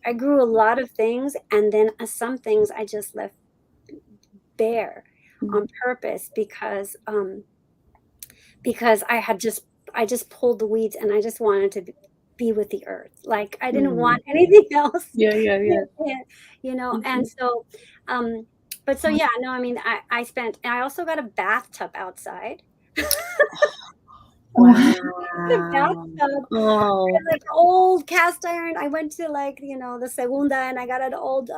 a lot of things, and then some things I just left bare on purpose because I just pulled the weeds, and I just wanted to be with the earth. Like I didn't want anything else. And so I also got a bathtub outside. Wow. The bathtub. Like old cast iron. I went to the Segunda, and I got an old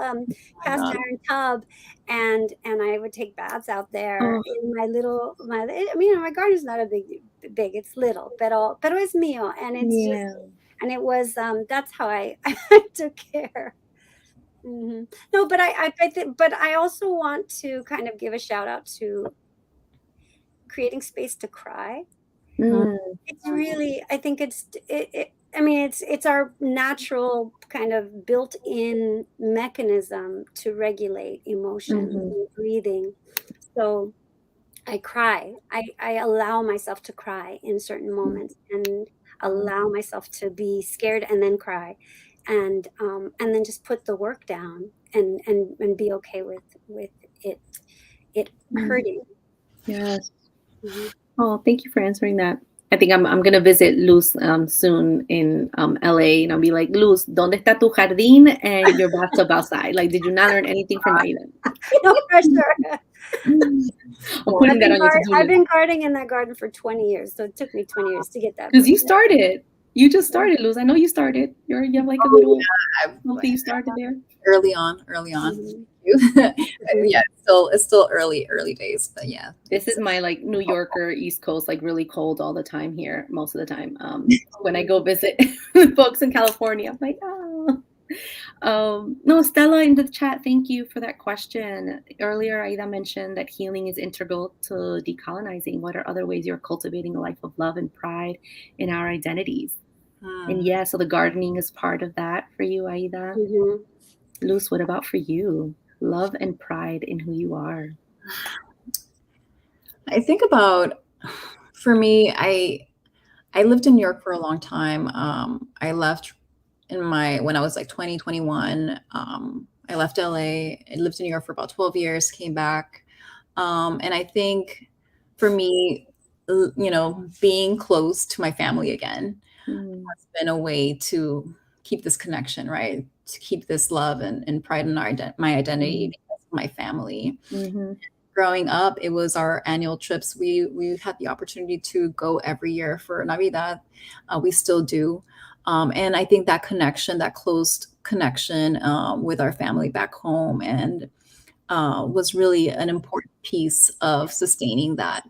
cast iron tub, and I would take baths out there in my garden's not a big, it's little, pero es mío, and it's just, and it was that's how I took care. No, but but I also want to kind of give a shout out to creating space to cry. It's really, I think it's our natural kind of built-in mechanism to regulate emotions and breathing. So I cry. I allow myself to cry in certain moments, and allow myself to be scared and then cry, and then just put the work down and be okay with it it hurting. Yes. Mhm. Oh, thank you for answering that. I think I'm gonna visit Luz soon in LA, and I'll be like, Luz, ¿dónde está tu jardín and your bathtub outside? Like, did you not learn anything from Aida? For sure. I'm putting that on your to-do I've list. been gardening in that garden for 20 years, so it took me 20 years to get that. Because you started. You just started, Luz. I know you started. You have like a little something you started there. Early on. Mhm. Yeah, it's still early days, but yeah. This is my like New Yorker, East Coast, like really cold all the time here, most of the time. When I go visit folks in California, I'm like, oh. No, Stella in the chat, thank you for that question. Earlier, Aida mentioned that healing is integral to decolonizing. What are other ways you're cultivating a life of love and pride in our identities? And yeah, so the gardening is part of that for you, Aida. Mhm. Luz, what about for you? Love and pride in who you are. I think about, for me, I lived in New York for a long time. I left when I was like 20, 21. I left LA. I lived in New York for about 12 years, came back. And I think for me, being close to my family again has been a way to keep this connection, right? To keep this love and pride in my identity because of my family. Mm-hmm. Growing up, it was our annual trips. We had the opportunity to go every year for Navidad. We still do. And I think that connection, that close connection with our family back home and was really an important piece of sustaining that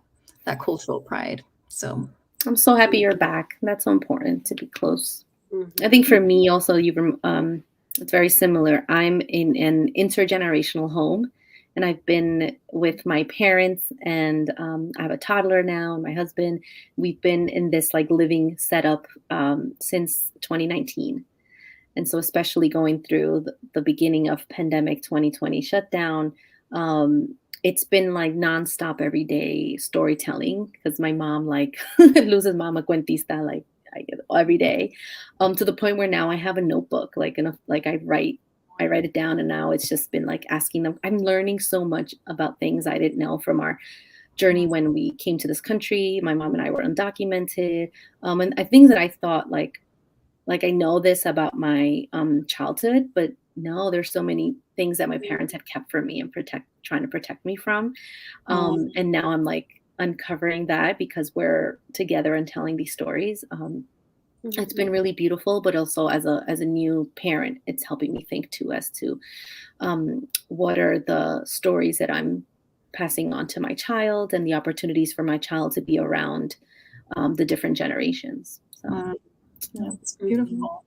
cultural pride. So I'm so happy you're back. That's so important to be close. Mhm. I think for me also, it's very similar. I'm in an intergenerational home, and I've been with my parents, and I have a toddler now, and my husband. We've been in this like living setup since 2019. And so especially going through the beginning of pandemic 2020 shutdown, it's been like nonstop every day storytelling because my mom like loses mama cuentista like I get every day, to the point where now I have a notebook like I write it down, and now it's just been like asking them. I'm learning so much about things I didn't know from our journey when we came to this country. My mom and I were undocumented, and things that I thought like I know this about my childhood, but no, there's so many things that my parents had kept from me and trying to protect me from. And now I'm like uncovering that because we're together and telling these stories. It's been really beautiful, but also as a new parent, it's helping me think too as to what are the stories that I'm passing on to my child and the opportunities for my child to be around the different generations. So. That's beautiful.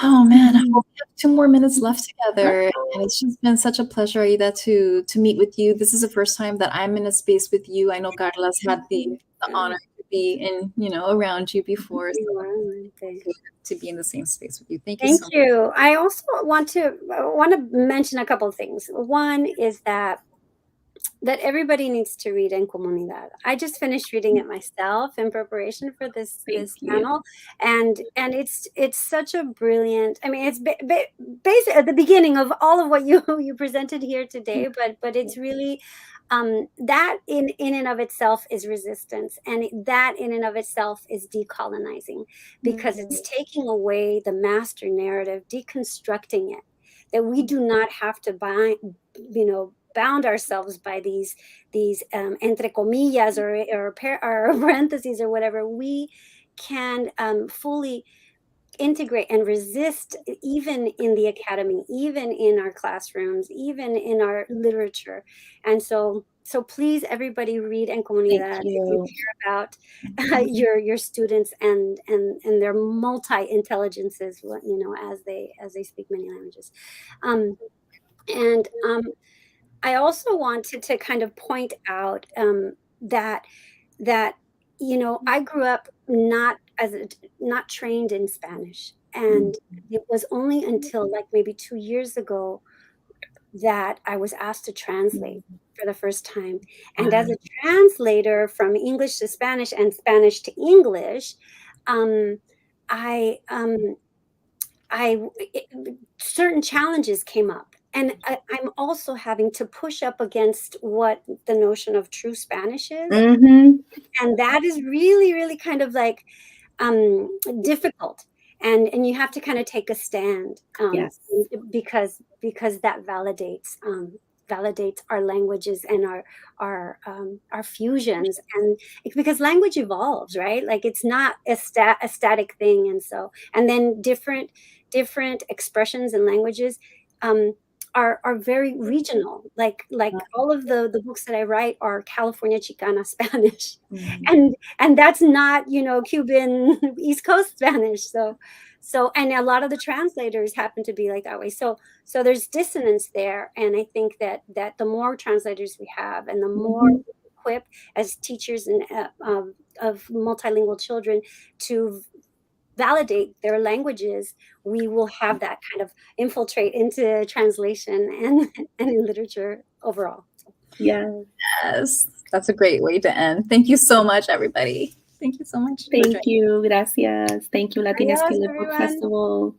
Oh man, we have 2 more minutes left together, and it's just been such a pleasure, Aida, to meet with you. This is the first time that I'm in a space with you. I know Carla's had the honor to be in, around you before. So to be in the same space with you. Thank you so much. Thank you. I also want to mention a couple of things. One is that everybody needs to read En Comunidad. I just finished reading it myself in preparation for this panel, and it's such a brilliant. I mean, it's basically at the beginning of all of what you presented here today, but it's really that in and of itself is resistance, and that in and of itself is decolonizing, because it's taking away the master narrative, deconstructing it, that we do not have to bound ourselves by these entre comillas or parentheses or whatever. We can fully integrate and resist, even in the academy, even in our classrooms, even in our literature. And so please, everybody, read En Comunidad if you care about your students and their multi-intelligences, as they speak many languages. I also wanted to kind of point out that I grew up not trained in Spanish, and it was only until like maybe 2 years ago that I was asked to translate for the first time. And as a translator from English to Spanish and Spanish to English, certain challenges came up. I'm also having to push up against what the notion of true Spanish is. And that is really, really kind of like difficult. And you have to kind of take a stand Yes. because that validates our languages and our fusions, and because language evolves, right? Like it's not a static thing, and then different expressions and languages are very regional. Like all of the books that I write are California Chicana Spanish, and that's not Cuban East Coast Spanish. So and a lot of the translators happen to be like that way. So there's dissonance there, and I think that the more translators we have, and the more equipped as teachers and of multilingual children to validate their languages, we will have that kind of infiltrate into translation and in literature overall. Yes, that's a great way to end. Thank you so much, everybody. Thank you so much. Thank you. Gracias. Thank you, Latinx Adios, Kid Lit Book everyone. Festival.